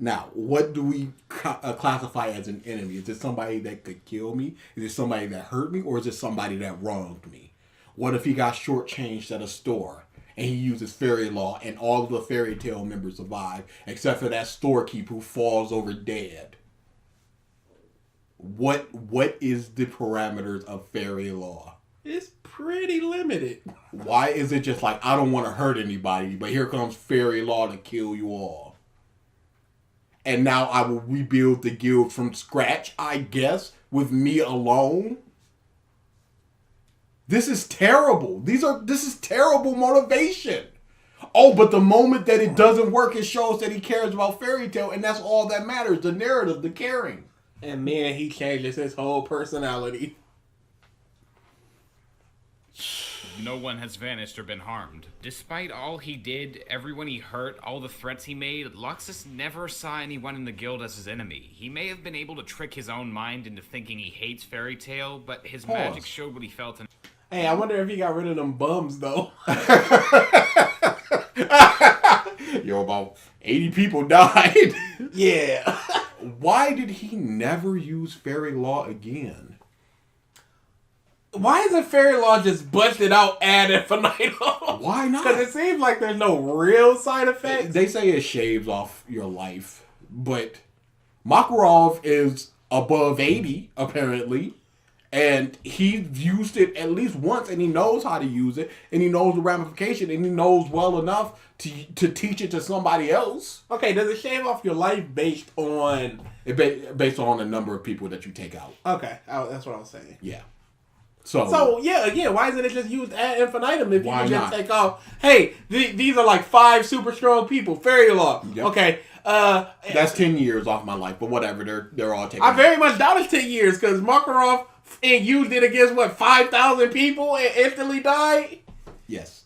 Now, what do we classify as an enemy? Is it somebody that could kill me? Is it somebody that hurt me? Or is it somebody that wronged me? What if he got shortchanged at a store and he uses fairy law and all of the Fairy Tail members survive except for that storekeeper who falls over dead? What is the parameters of fairy law? It's pretty limited. Why is it just like, I don't want to hurt anybody, but here comes fairy law to kill you all? And now I will rebuild the guild from scratch, I guess, with me alone? This is terrible. This is terrible motivation. Oh, but the moment that it doesn't work, it shows that he cares about fairy tale, and that's all that matters. The narrative, the caring. And man, he changes his whole personality. No one has vanished or been harmed. Despite all he did, everyone he hurt, all the threats he made, Loxus never saw anyone in the guild as his enemy. He may have been able to trick his own mind into thinking he hates fairy tale, but his magic showed what he felt. Hey, I wonder if he got rid of them bums, though. Yo, about 80 people died. Yeah. Why did he never use fairy law again? Why isn't fairy law just busted out ad infinitum? Why not? Because it seems like there's no real side effects. They say it shaves off your life, but Makarov is above 80, apparently. And he used it at least once, and he knows how to use it, and he knows the ramification, and he knows well enough to teach it to somebody else. Okay, does it shave off your life based on... Based on the number of people that you take out. Okay, that's what I was saying. Yeah. So yeah, again, why isn't it just used ad infinitum if you Why can just not? take off, hey, these are like 5 super strong people, fairy law. Yep. Okay, that's 10 years off my life, but whatever, they're all taken I out. very much doubt it's 10 years because Makarov used it against, 5,000 people and instantly died? Yes.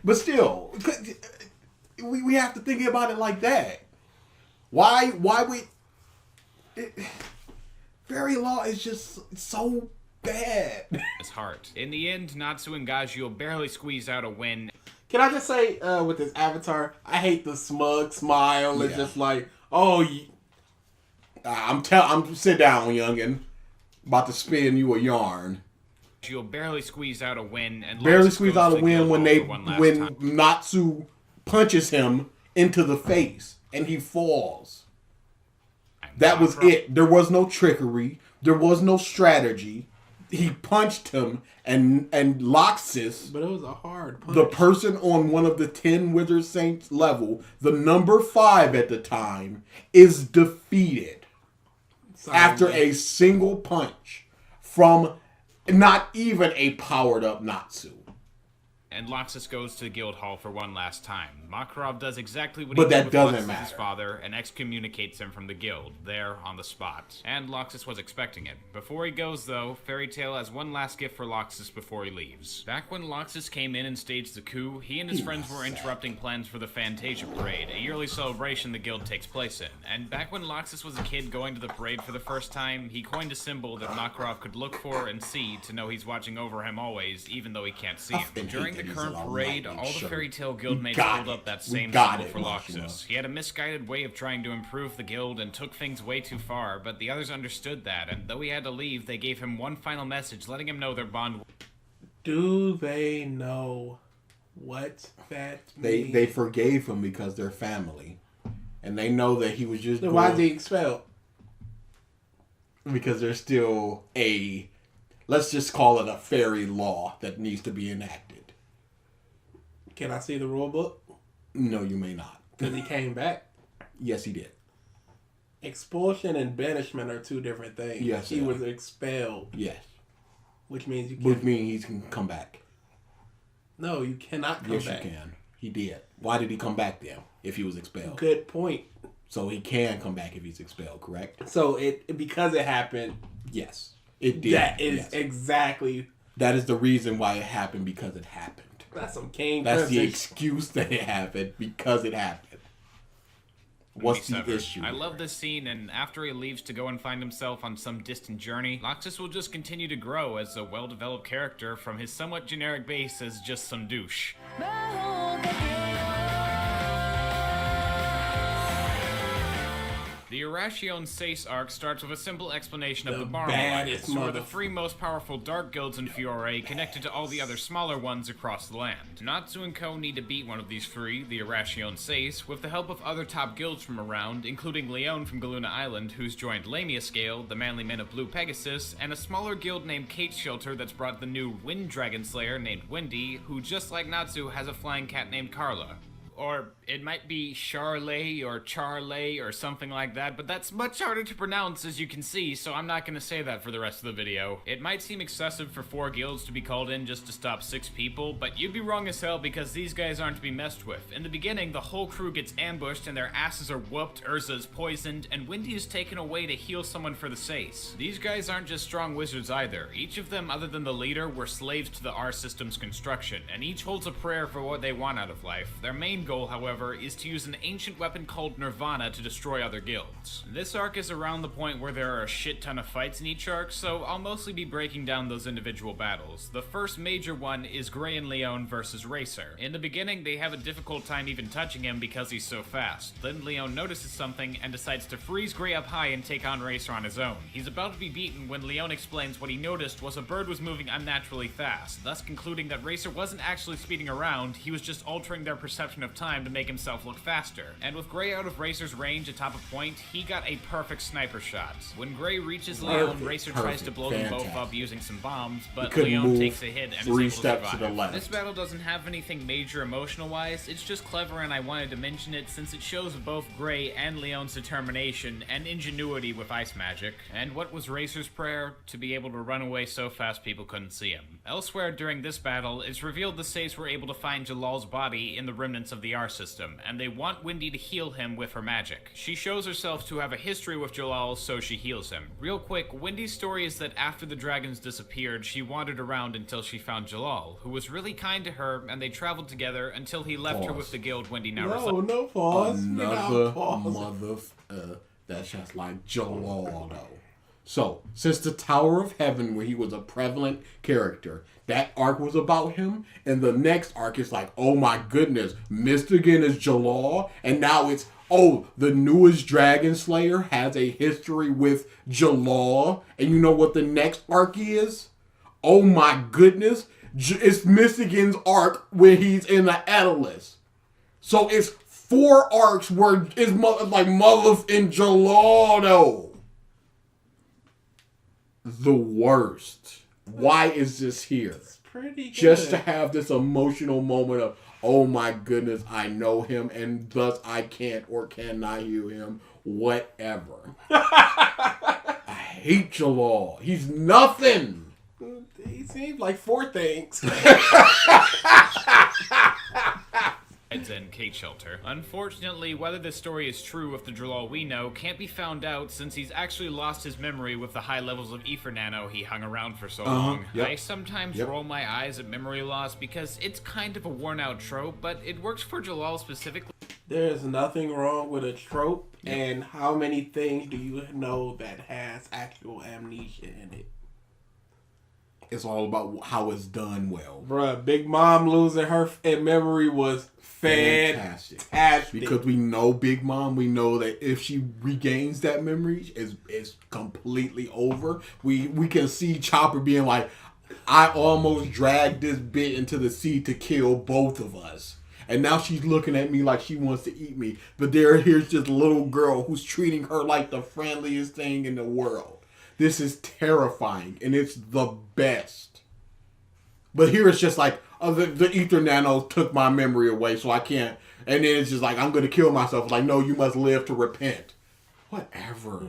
But still, we have to think about it like that. Why fairy law is just so bad. His heart. In the end, Natsu and Gajio barely squeezed out a win. Can I just say, with this avatar, I hate the smug smile. It's just like, oh, I'm sit down, youngin. About to spin you a yarn. Gajio barely squeezed out a win, and Barely Loxus squeeze goes out to a the win guild when hall for one last time. Natsu punches him into the face and he falls. That was it. There was no trickery. There was no strategy. He punched him, and Loxus, but it was a hard punch. the person on one of the 10 Wizard Saints level, the number 5 at the time, is defeated after a single punch from not even a powered up Natsu. And Loxus goes to the guild hall for one last time. Makarov does exactly what But he did that with doesn't Loxus' matter. father and excommunicates him from the guild, there on the spot. And Loxus was expecting it. Before he goes, though, Fairy Tail has one last gift for Loxus before he leaves. Back when Loxus came in and staged the coup, he and his friends were interrupting plans for the Fantasia Parade, a yearly celebration the guild takes place in. And back when Loxus was a kid going to the parade for the first time, he coined a symbol that Makarov could look for and see to know he's watching over him always, even though he can't see him. During the current parade, all the Fairy Tail guildmates pulled up that same symbol for Loxus. He had a misguided way of trying to improve the guild and took things way too far, but the others understood that, and though he had to leave, they gave him one final message letting him know their bond. Do they know what that means? They forgave him because they're family. And they know that he was just Then why is he expelled? Because there's still let's just call it a fairy law that needs to be enacted. Can I see the rule book? No, you may not. Because he came back. Yes, he did. Expulsion and banishment are 2 different things. Yes, he they are. was expelled. Yes. Which means you can't. Which means he can come back. No, you cannot come Yes, back. you can. He did. Why did he come back then if he was expelled? Good point. So he can come back if he's expelled, correct? So because it happened, Yes. It did. that is yes. exactly. That is the reason why it happened, because it happened. That's some king. That's the privilege. excuse that it happened, because it happened. What's the 27. issue? I love this scene, and after he leaves to go and find himself on some distant journey, Loxus will just continue to grow as a well-developed character from his somewhat generic base as just some douche. The Irration's Sace arc starts with a simple explanation of the Barm baddest Alliance, or the 3 most powerful dark guilds in Fiore connected to all the other smaller ones across the land. Natsu and Co need to beat one of these 3, the Irration Sace, with the help of other top guilds from around, including Leon from Galuna Island, who's joined Lamia Scale, the Manly Men of Blue Pegasus, and a smaller guild named Kate Shelter that's brought the new Wind Dragon Slayer named Wendy, who just like Natsu has a flying cat named Carla. Or it might be Charley or Charley or something like that, but that's much harder to pronounce as you can see, so I'm not gonna say that for the rest of the video. It might seem excessive for 4 guilds to be called in just to stop 6 people, but you'd be wrong as hell because these guys aren't to be messed with. In the beginning, the whole crew gets ambushed and their asses are whooped, Erza is poisoned, and Wendy is taken away to heal someone for the Sace. These guys aren't just strong wizards either. Each of them, other than the leader, were slaves to the R system's construction, and each holds a prayer for what they want out of life. Their main goal, however, is to use an ancient weapon called Nirvana to destroy other guilds. This arc is around the point where there are a shit ton of fights in each arc, so I'll mostly be breaking down those individual battles. The first major one is Gray and Leon versus Racer. In the beginning, they have a difficult time even touching him because he's so fast. Then Leon notices something and decides to freeze Gray up high and take on Racer on his own. He's about to be beaten when Leon explains what he noticed was a bird was moving unnaturally fast, thus concluding that Racer wasn't actually speeding around, he was just altering their perception of time to make himself look faster. And with Gray out of Racer's range atop a point, he got a perfect sniper shot. When Gray reaches Leon, Racer tries to blow them both up using some bombs, but Leon takes a hit and is able to survive. To the left. This battle doesn't have anything major emotional-wise, it's just clever and I wanted to mention it since it shows both Gray and Leon's determination and ingenuity with ice magic. And what was Racer's prayer? To be able to run away so fast people couldn't see him. Elsewhere during this battle, it's revealed the Sace were able to find Jellal's body in the remnants of the R system, and they want Wendy to heal him with her magic. She shows herself to have a history with Jellal, so she heals him. Real quick, Wendy's story is that after the dragons disappeared, she wandered around until she found Jellal, who was really kind to her, and they traveled together until he left her with the guild Wendy now resides. No pause. Another mother... that's just like Jellal, though. So, since the Tower of Heaven, where he was a prevalent character, that arc was about him, and the next arc is like, oh my goodness, Mystigan is Jellal, and now it's, oh, the newest Dragon Slayer has a history with Jellal, and you know what the next arc is? Oh my goodness, it's Mystigan's arc where he's in the Atlas. So it's 4 arcs where it's like Mother in Jellal, though. The worst. Why is this here? It's pretty good. Just to have this emotional moment of, oh my goodness, I know him and thus I can't or cannot heal him. Whatever. I hate Jellal. He's nothing. He seemed like 4 things. And Kate Shelter. Unfortunately, whether this story is true with the Jellal we know can't be found out since he's actually lost his memory with the high levels of ether nano he hung around for so long. Yep. I sometimes roll my eyes at memory loss because it's kind of a worn out trope, but it works for Jellal specifically. There's nothing wrong with a trope, and how many things do you know that has actual amnesia in it? It's all about how it's done well. Bruh, Big Mom losing her memory was fantastic. Because we know Big Mom, we know that if she regains that memory, it's completely over. We can see Chopper being like, I almost dragged this bit into the sea to kill both of us. And now she's looking at me like she wants to eat me. But here's this little girl who's treating her like the friendliest thing in the world. This is terrifying, and it's the best. But here it's just like, oh, the ether nano took my memory away, so I can't. And then it's just like, I'm going to kill myself. Like, no, you must live to repent. Whatever.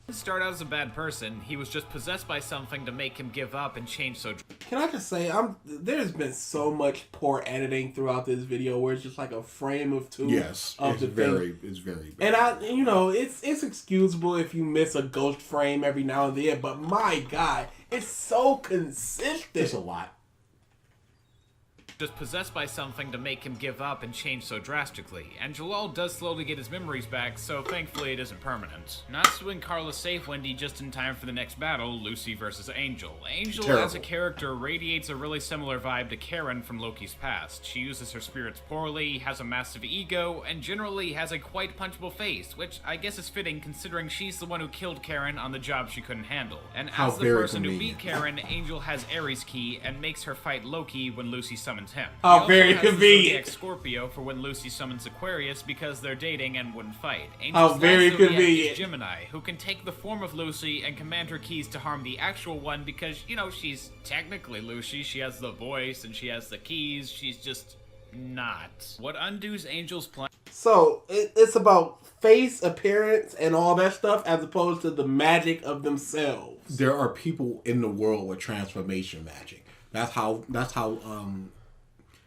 He didn't start out as a bad person. He was just possessed by something to make him give up and change so. Can I just say, there's been so much poor editing throughout this video where it's just like a frame of 2. Yes, of it's very bad. And it's excusable if you miss a ghost frame every now and then, but my God, it's so consistent. It's a lot. just possessed by something to make him give up and change so drastically, and Jellal does slowly get his memories back, so thankfully it isn't permanent. Natsu and Carla save Wendy just in time for the next battle, Lucy versus Angel. Angel, as a character, radiates a really similar vibe to Karen from Loki's past. She uses her spirits poorly, has a massive ego, and generally has a quite punchable face, which I guess is fitting considering she's the one who killed Karen on the job she couldn't handle. And as the person who beat Karen, Angel has Ares Key and makes her fight Loki when Lucy summons him. Oh, very convenient. Scorpio for when Lucy summons Aquarius because they're dating and wouldn't fight. Oh, very convenient. Gemini, who can take the form of Lucy and command her keys to harm the actual one because, you know, she's technically Lucy. She has the voice and she has the keys. She's just not. What undoes Angel's plan? So, it's about face, appearance, and all that stuff as opposed to the magic of themselves. There are people in the world with transformation magic. That's how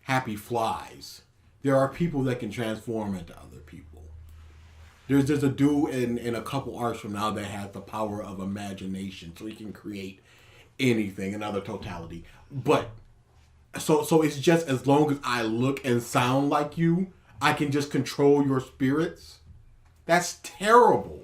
Happy flies. There are people that can transform into other people. There's a dude in a couple arcs from now that has the power of imagination, so he can create anything, another totality. But so it's just as long as I look and sound like you, I can just control your spirits. That's terrible.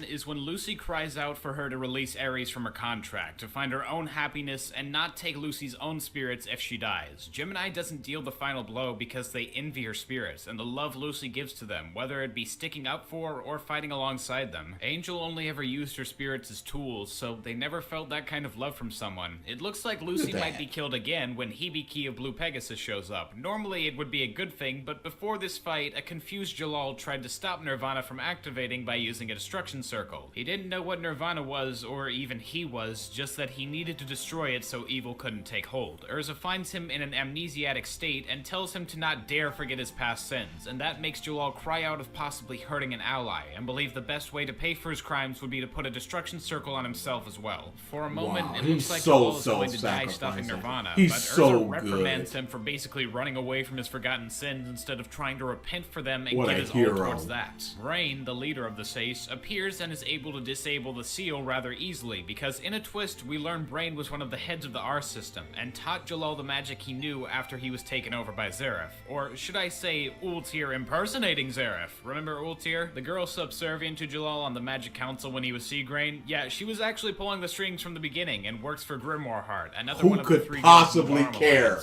Is when Lucy cries out for her to release Ares from her contract, to find her own happiness and not take Lucy's own spirits if she dies. Gemini doesn't deal the final blow because they envy her spirits and the love Lucy gives to them, whether it be sticking up for or fighting alongside them. Angel only ever used her spirits as tools, so they never felt that kind of love from someone. It looks like Lucy might be killed again when Hibiki of Blue Pegasus shows up. Normally it would be a good thing, but before this fight, a confused Jellal tried to stop Nirvana from activating by using a destruction circle. He didn't know what Nirvana was, or even he was, just that he needed to destroy it so evil couldn't take hold. Erza finds him in an amnesiac state and tells him to not dare forget his past sins, and that makes Jellal cry out of possibly hurting an ally, and believe the best way to pay for his crimes would be to put a destruction circle on himself as well. For a moment, it looks like Jellal is going to die stopping Nirvana, but Erza reprimands him for basically running away from his forgotten sins instead of trying to repent for them and give his all towards that. Rain, the leader of the Sace, appears and is able to disable the seal rather easily, because in a twist we learn Brain was one of the heads of the R system, and taught Jellal the magic he knew after he was taken over by Zareth. Or should I say, Ultir impersonating Zareth. Remember Ultir? The girl subservient to Jellal on the Magic Council when he was Seagrain? Yeah, she was actually pulling the strings from the beginning, and works for Grimoire another one of the three. Who could possibly care?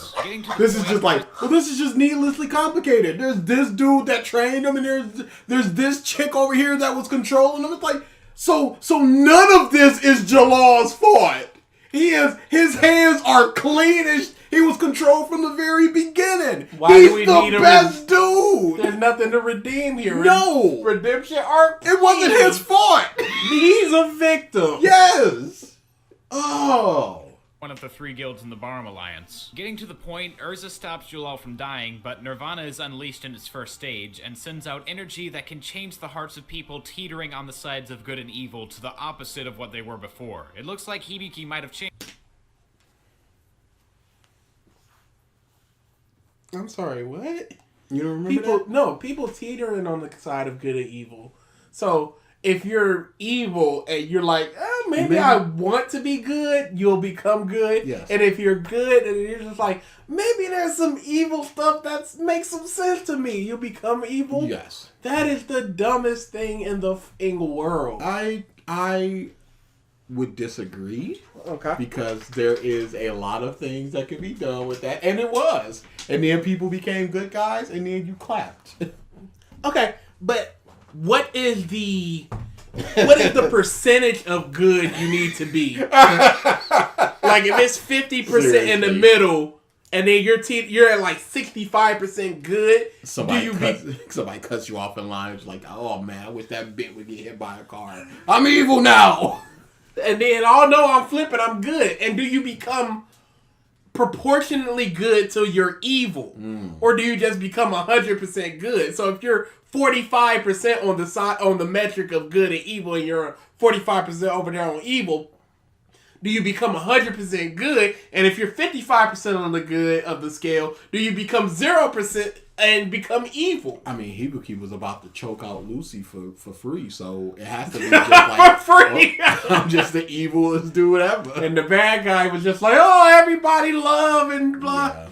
This is just like, well, this is just needlessly complicated. There's this dude that trained him, and there's this chick over here that was controlling him. It's like, so none of this is Jallal's fault. His hands are clean as he was controlled from the very beginning. He's the best dude. There's nothing to redeem here. No. Redemption arc. It wasn't his fault. He's a victim. Yes. Oh. One of the three guilds in the Barham Alliance. Getting to the point, Erza stops Jellal from dying, but Nirvana is unleashed in its first stage, and sends out energy that can change the hearts of people teetering on the sides of good and evil to the opposite of what they were before. It looks like Hibiki might have changed. I'm sorry, what? You don't remember that? No, people teetering on the side of good and evil. So, if you're evil and you're like, maybe I want to be good, you'll become good. Yes. And if you're good and you're just like, maybe there's some evil stuff that makes some sense to me, you'll become evil. Yes. That is the dumbest thing in the world. I would disagree. Okay. Because there is a lot of things that could be done with that. And it was. And then people became good guys and then you clapped. Okay, but what is the percentage of good you need to be? Like if it's 50% in the middle, and then you're at like 65% good. Somebody cuts you off in line. It's like, oh man, I wish that bit would get hit by a car. I'm evil now. And then, oh no, I'm flipping. I'm good. And do you become proportionately good till you're evil, or do you just become 100% good? So if you're 45% on the side on the metric of good and evil, and you're 45% over there on evil, do you become 100% good? And if you're 55% on the good of the scale, do you become 0% and become evil? I mean, Hibiki was about to choke out Lucy for free, so it has to be just like for free. I'm just the evil. Let's do whatever. And the bad guy was just like, oh, everybody love and blah. Yeah.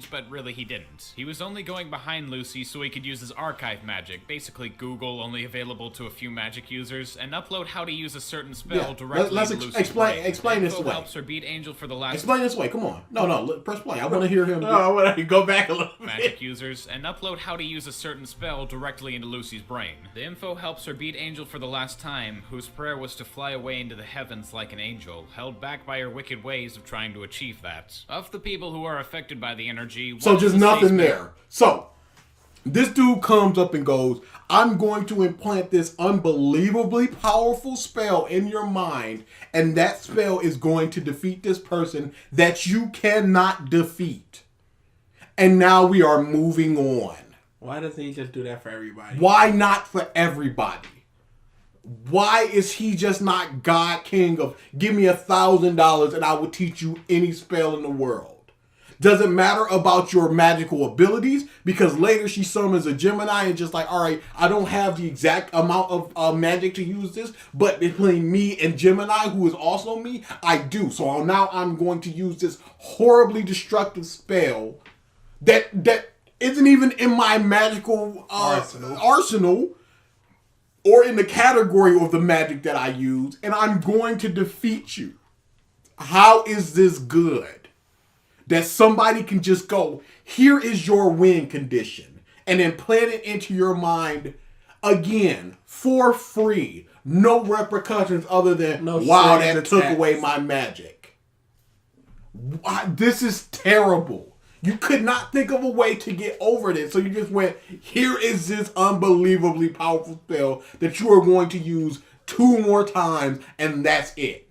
but really he didn't. He was only going behind Lucy so he could use his archive magic, basically Google, only available to a few magic users, and upload how to use a certain spell directly let's into Lucy's explain brain. explain this Info away. helps her beat Angel for the last Explain this away. Come on. No, press play. I want to hear him. No, I want to go back a little bit. magic users, and upload how to use a certain spell directly into Lucy's brain. The info helps her beat Angel for the last time, whose prayer was to fly away into the heavens like an angel, held back by her wicked ways of trying to achieve that. Of the people who are affected by the energy, So just nothing there. So this dude comes up and goes, I'm going to implant this unbelievably powerful spell in your mind, and that spell is going to defeat this person that you cannot defeat. And now we are moving on. Why doesn't he just do that for everybody? Why not for everybody? Why is he just not God King of give me $1,000 and I will teach you any spell in the world? Doesn't matter about your magical abilities, because later she summons a Gemini and just like, all right, I don't have the exact amount of magic to use this, but between me and Gemini, who is also me, I do. So now I'm going to use this horribly destructive spell that isn't even in my magical arsenal or in the category of the magic that I use, and I'm going to defeat you. How is this good? That somebody can just go, here is your win condition, and then plant it into your mind again for free. No repercussions other than, wow, that took away my magic. This is terrible. You could not think of a way to get over this, so you just went, here is this unbelievably powerful spell that you are going to use 2 more times, and that's it.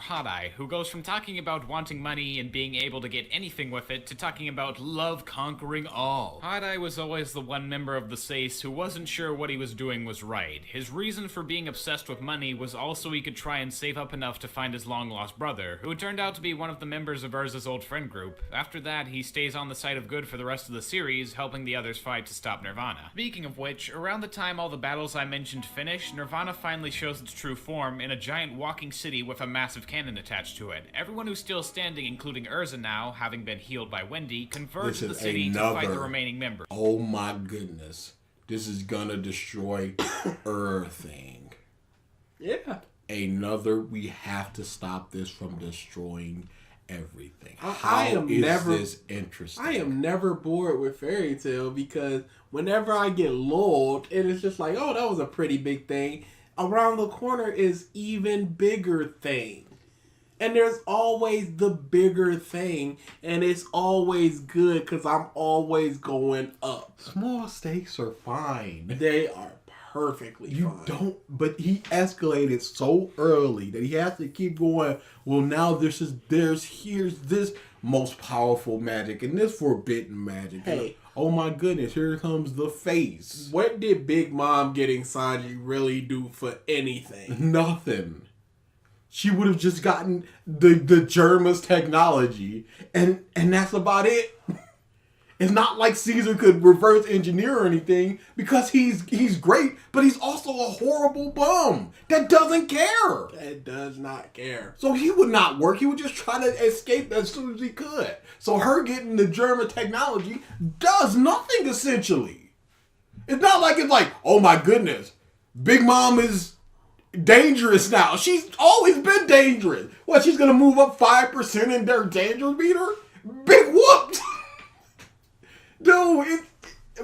Hot Eye, who goes from talking about wanting money and being able to get anything with it to talking about love conquering all. Hot Eye was always the one member of the SACE who wasn't sure what he was doing was right. His reason for being obsessed with money was also he could try and save up enough to find his long-lost brother, who turned out to be one of the members of Erza's old friend group. After that, he stays on the side of good for the rest of the series, helping the others fight to stop Nirvana. Speaking of which, around the time all the battles I mentioned finish, Nirvana finally shows its true form in a giant walking city with a massive cannon attached to it. Everyone who's still standing, including Erza now, having been healed by Wendy, converge to the city to fight the remaining members. Oh my goodness. This is gonna destroy everything. Yeah. We have to stop this from destroying everything. This interesting? I am never bored with Fairy Tail because whenever I get lulled, and it's just like, oh, that was a pretty big thing. Around the corner is even bigger thing. And there's always the bigger thing, and it's always good because I'm always going up. Small stakes are fine. They are perfectly fine. But he escalated so early that he has to keep going. Well, now here's this most powerful magic and this forbidden magic. Hey. Oh my goodness, here comes the face. What did Big Mom getting Sanji really do for anything? Nothing. She would have just gotten the Germa's technology, and that's about it. It's not like Caesar could reverse engineer or anything, because he's great, but he's also a horrible bum that doesn't care. That does not care. So he would not work. He would just try to escape as soon as he could. So her getting the German technology does nothing, essentially. It's not like it's like, oh my goodness, Big Mom is dangerous now. She's always been dangerous. What, she's gonna move up 5% in their danger meter? Big whoops. Dude,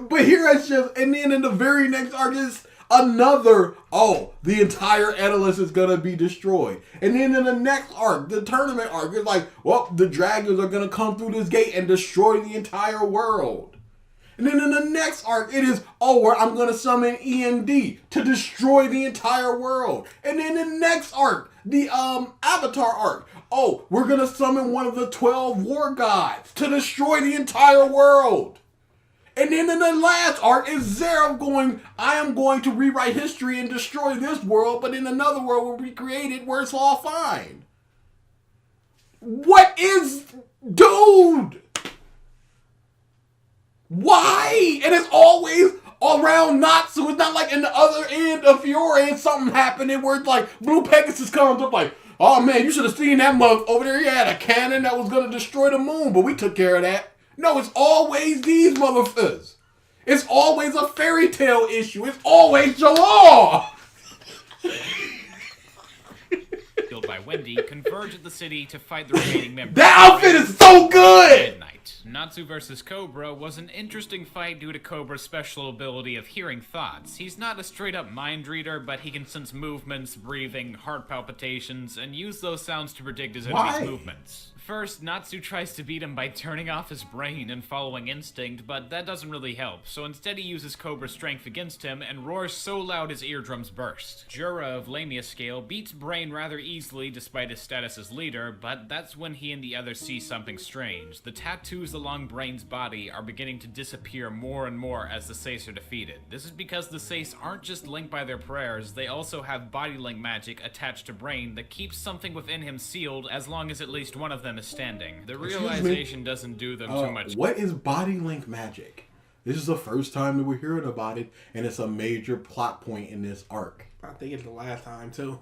but here it's just, and then in the very next arc is another, the entire Atlas is gonna be destroyed. And then in the next arc, the tournament arc, it's like, well, the dragons are gonna come through this gate and destroy the entire world. And then in the next arc, it is, I'm going to summon EMD to destroy the entire world. And then the next arc, the Avatar arc, we're going to summon one of the 12 war gods to destroy the entire world. And then in the last arc is Zero going, I am going to rewrite history and destroy this world, but in another world will be created where it's all fine. What is, dude? Why? And it's always, all around Natsu. It's not like in the other end of Fiore and something happening where it's like Blue Pegasus comes up like, oh man, you should have seen that mug over there. He had a cannon that was going to destroy the moon, but we took care of that. No, it's always these motherfuckers. It's always a fairy tale issue. It's always Jellal. Killed by Wendy, converge at the city to fight the remaining members. That outfit is so good! Midnight. Natsu vs. Cobra was an interesting fight due to Cobra's special ability of hearing thoughts. He's not a straight-up mind reader, but he can sense movements, breathing, heart palpitations, and use those sounds to predict his enemy's movements. First, Natsu tries to beat him by turning off his brain and following instinct, but that doesn't really help, so instead he uses Cobra's strength against him and roars so loud his eardrums burst. Jura of Lamia Scale beats Brain rather easily despite his status as leader, but that's when he and the others see something strange. The tattoos along Brain's body are beginning to disappear more and more as the Seis are defeated. This is because the Seis aren't just linked by their prayers, they also have body link magic attached to Brain that keeps something within him sealed as long as at least one of them is standing. The realization doesn't do them too much. What is body link magic? This is the first time that we're hearing about it, and it's a major plot point in this arc. I think it's the last time, too.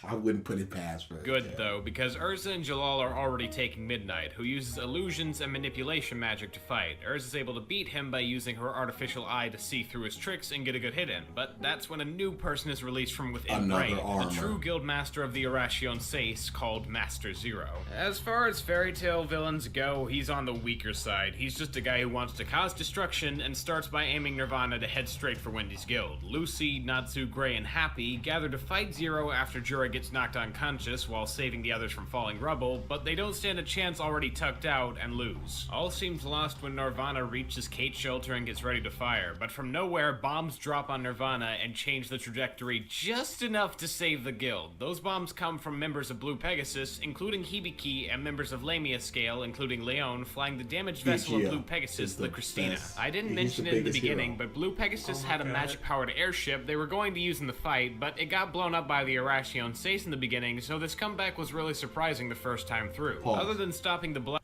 I wouldn't put it past her. Good, though, because Erza and Jellal are already taking Midnight, who uses illusions and manipulation magic to fight. Erza's able to beat him by using her artificial eye to see through his tricks and get a good hit in, but that's when a new person is released from within Brain, the true guild master of the Irration Seis called Master Zero. As far as fairy tale villains go, he's on the weaker side. He's just a guy who wants to cause destruction and starts by aiming Nirvana to head straight for Wendy's guild. Lucy, Natsu, Gray, and Happy gather to fight Zero after Jura gets knocked unconscious while saving the others from falling rubble, but they don't stand a chance already tucked out and lose. All seems lost when Nirvana reaches Kate's shelter and gets ready to fire, but from nowhere, bombs drop on Nirvana and change the trajectory just enough to save the guild. Those bombs come from members of Blue Pegasus, including Hibiki, and members of Lamia Scale, including Leon, flying the damaged vessel of Blue Pegasus, the Christina. I didn't mention it in the beginning, but Blue Pegasus had a magic-powered airship they were going to use in the fight, but it got blown up by the Irration Seis in the beginning, so this comeback was really surprising the first time through. Other than stopping the blood.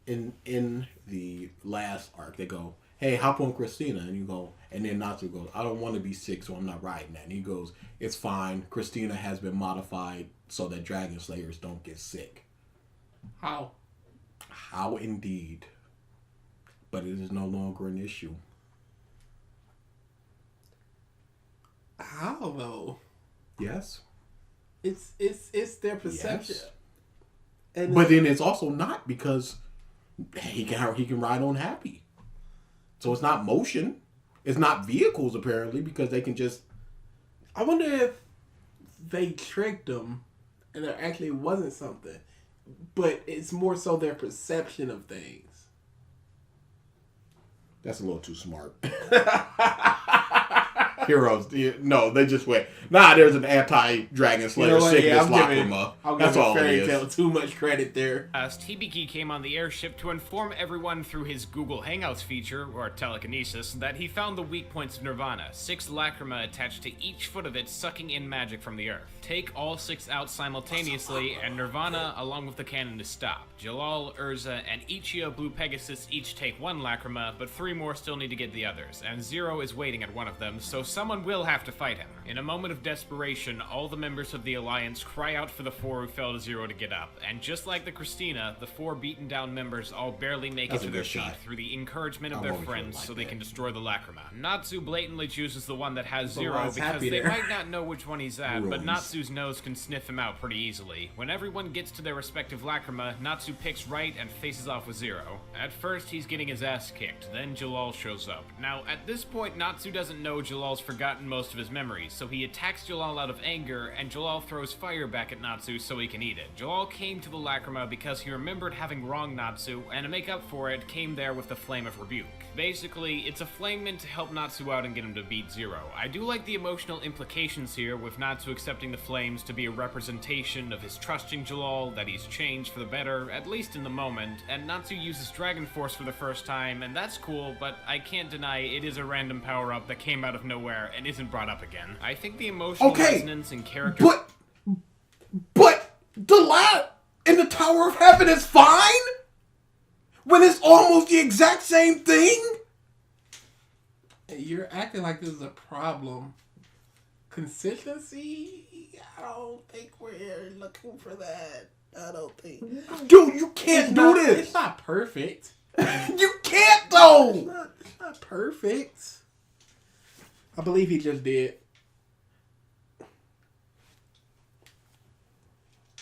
In the last arc, they go, hey, hop on Christina, and you go, and then Natsu goes, I don't want to be sick, so I'm not riding that. And he goes, it's fine. Christina has been modified so that Dragon Slayers don't get sick. How? How indeed. But it is no longer an issue. How though? Yes. It's their perception. Yes. And but then it's also not, because he can ride on Happy. So it's not motion. It's not vehicles, apparently, because they can just... I wonder if they tricked them and there actually wasn't something. But it's more so their perception of things. That's a little too smart. Heroes, no, they just went, nah, there's an anti-Dragon Slayer sickness Lacrima. That's all it is. Tale too much credit there. Hibiki came on the airship to inform everyone through his Google Hangouts feature, or telekinesis, that he found the weak points of Nirvana, 6 Lacrima attached to each foot of it sucking in magic from the earth. Take all 6 out simultaneously, and Nirvana, along with the cannon, is stopped. Jellal, Erza, and Ichia Blue Pegasus each take 1 Lacrima, but 3 more still need to get the others, and Zero is waiting at one of them, so someone will have to fight him. In a moment of desperation, all the members of the Alliance cry out for the 4 who fell to Zero to get up, and just like the Christina, the 4 beaten down members all barely make it to their feet through the encouragement of their friends so they can destroy the Lacrima. Natsu blatantly chooses the one that has Zero because they might not know which one he's at, but Natsu's nose can sniff him out pretty easily. When everyone gets to their respective Lacrima, Natsu picks right and faces off with Zero. At first, he's getting his ass kicked, then Jellal shows up. Now, at this point, Natsu doesn't know Jellal's forgotten most of his memories, so he attacks Jellal out of anger, and Jellal throws fire back at Natsu so he can eat it. Jellal came to the Lacrima because he remembered having wronged Natsu, and to make up for it, came there with the Flame of Rebuke. Basically, it's a flame meant to help Natsu out and get him to beat Zero. I do like the emotional implications here, with Natsu accepting the flames to be a representation of his trusting Jellal, that he's changed for the better, at least in the moment, and Natsu uses Dragon Force for the first time, and that's cool, but I can't deny it is a random power-up that came out of nowhere and isn't brought up again. I think the emotional resonance and character... But the lad in the Tower of Heaven is fine? When it's almost the exact same thing? You're acting like this is a problem. Consistency? I don't think we're looking for that. I don't think. Dude, you can't do this. It's not perfect. You can't though. It's not perfect. I believe he just did.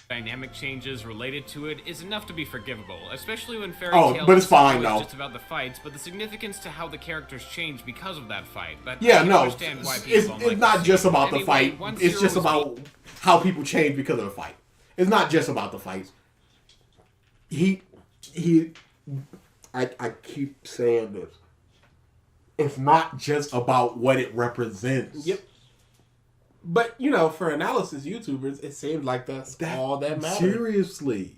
Dynamic changes related to it is enough to be forgivable, especially when fairy Oh, tales but it's fine, is though. just about the fights, but the significance to how the characters change because of that fight. But Yeah, I no, understand why it's people don't like not to just see it. about the Anyway, fight. once It's Zero just was about how people change because of the fight. It's not just about the fights. I keep saying this. It's not just about what it represents. Yep. But, for analysis YouTubers, it seems like that's all that matters. Seriously.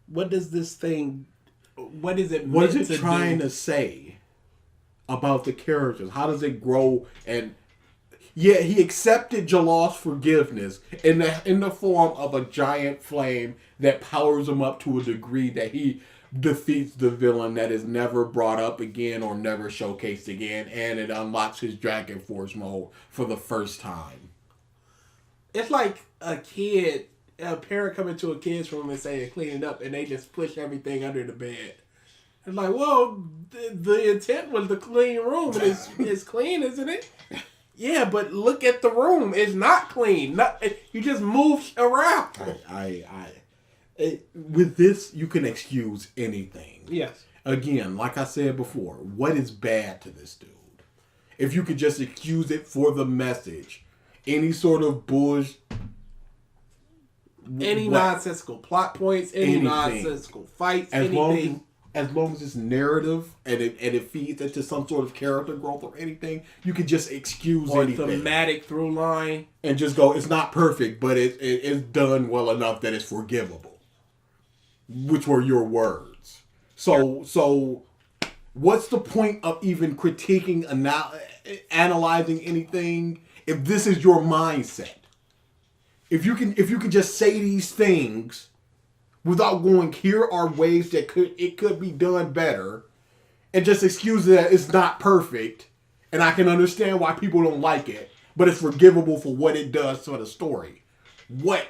What does this thing... What is it What meant is it to trying do? to say about the characters? How does it grow? And yeah, he accepted Jallal's forgiveness in the form of a giant flame that powers him up to a degree that he defeats the villain that is never brought up again or never showcased again, and it unlocks his Dragon Force mode for the first time. It's like a parent coming to a kid's room and saying, clean it up, and they just push everything under the bed. It's like, well, the intent was to clean room, and it's clean, isn't it? Yeah, but look at the room. It's not clean. You just move around. With this, you can excuse anything. Yes. Again, like I said before, what is bad to this dude? If you could just excuse it for the message, any sort of bullshit, any nonsensical plot points, any nonsensical fights, anything. As long as it's narrative and it feeds into some sort of character growth or anything, you could just excuse or anything. thematic through line. And just go, it's not perfect, but it's done well enough that it's forgivable. Which were your words. So what's the point of even critiquing, analyzing anything if this is your mindset? If you can just say these things without going, here are ways that it could be done better, and just excuse that it's not perfect, and I can understand why people don't like it, but it's forgivable for what it does to the story. What?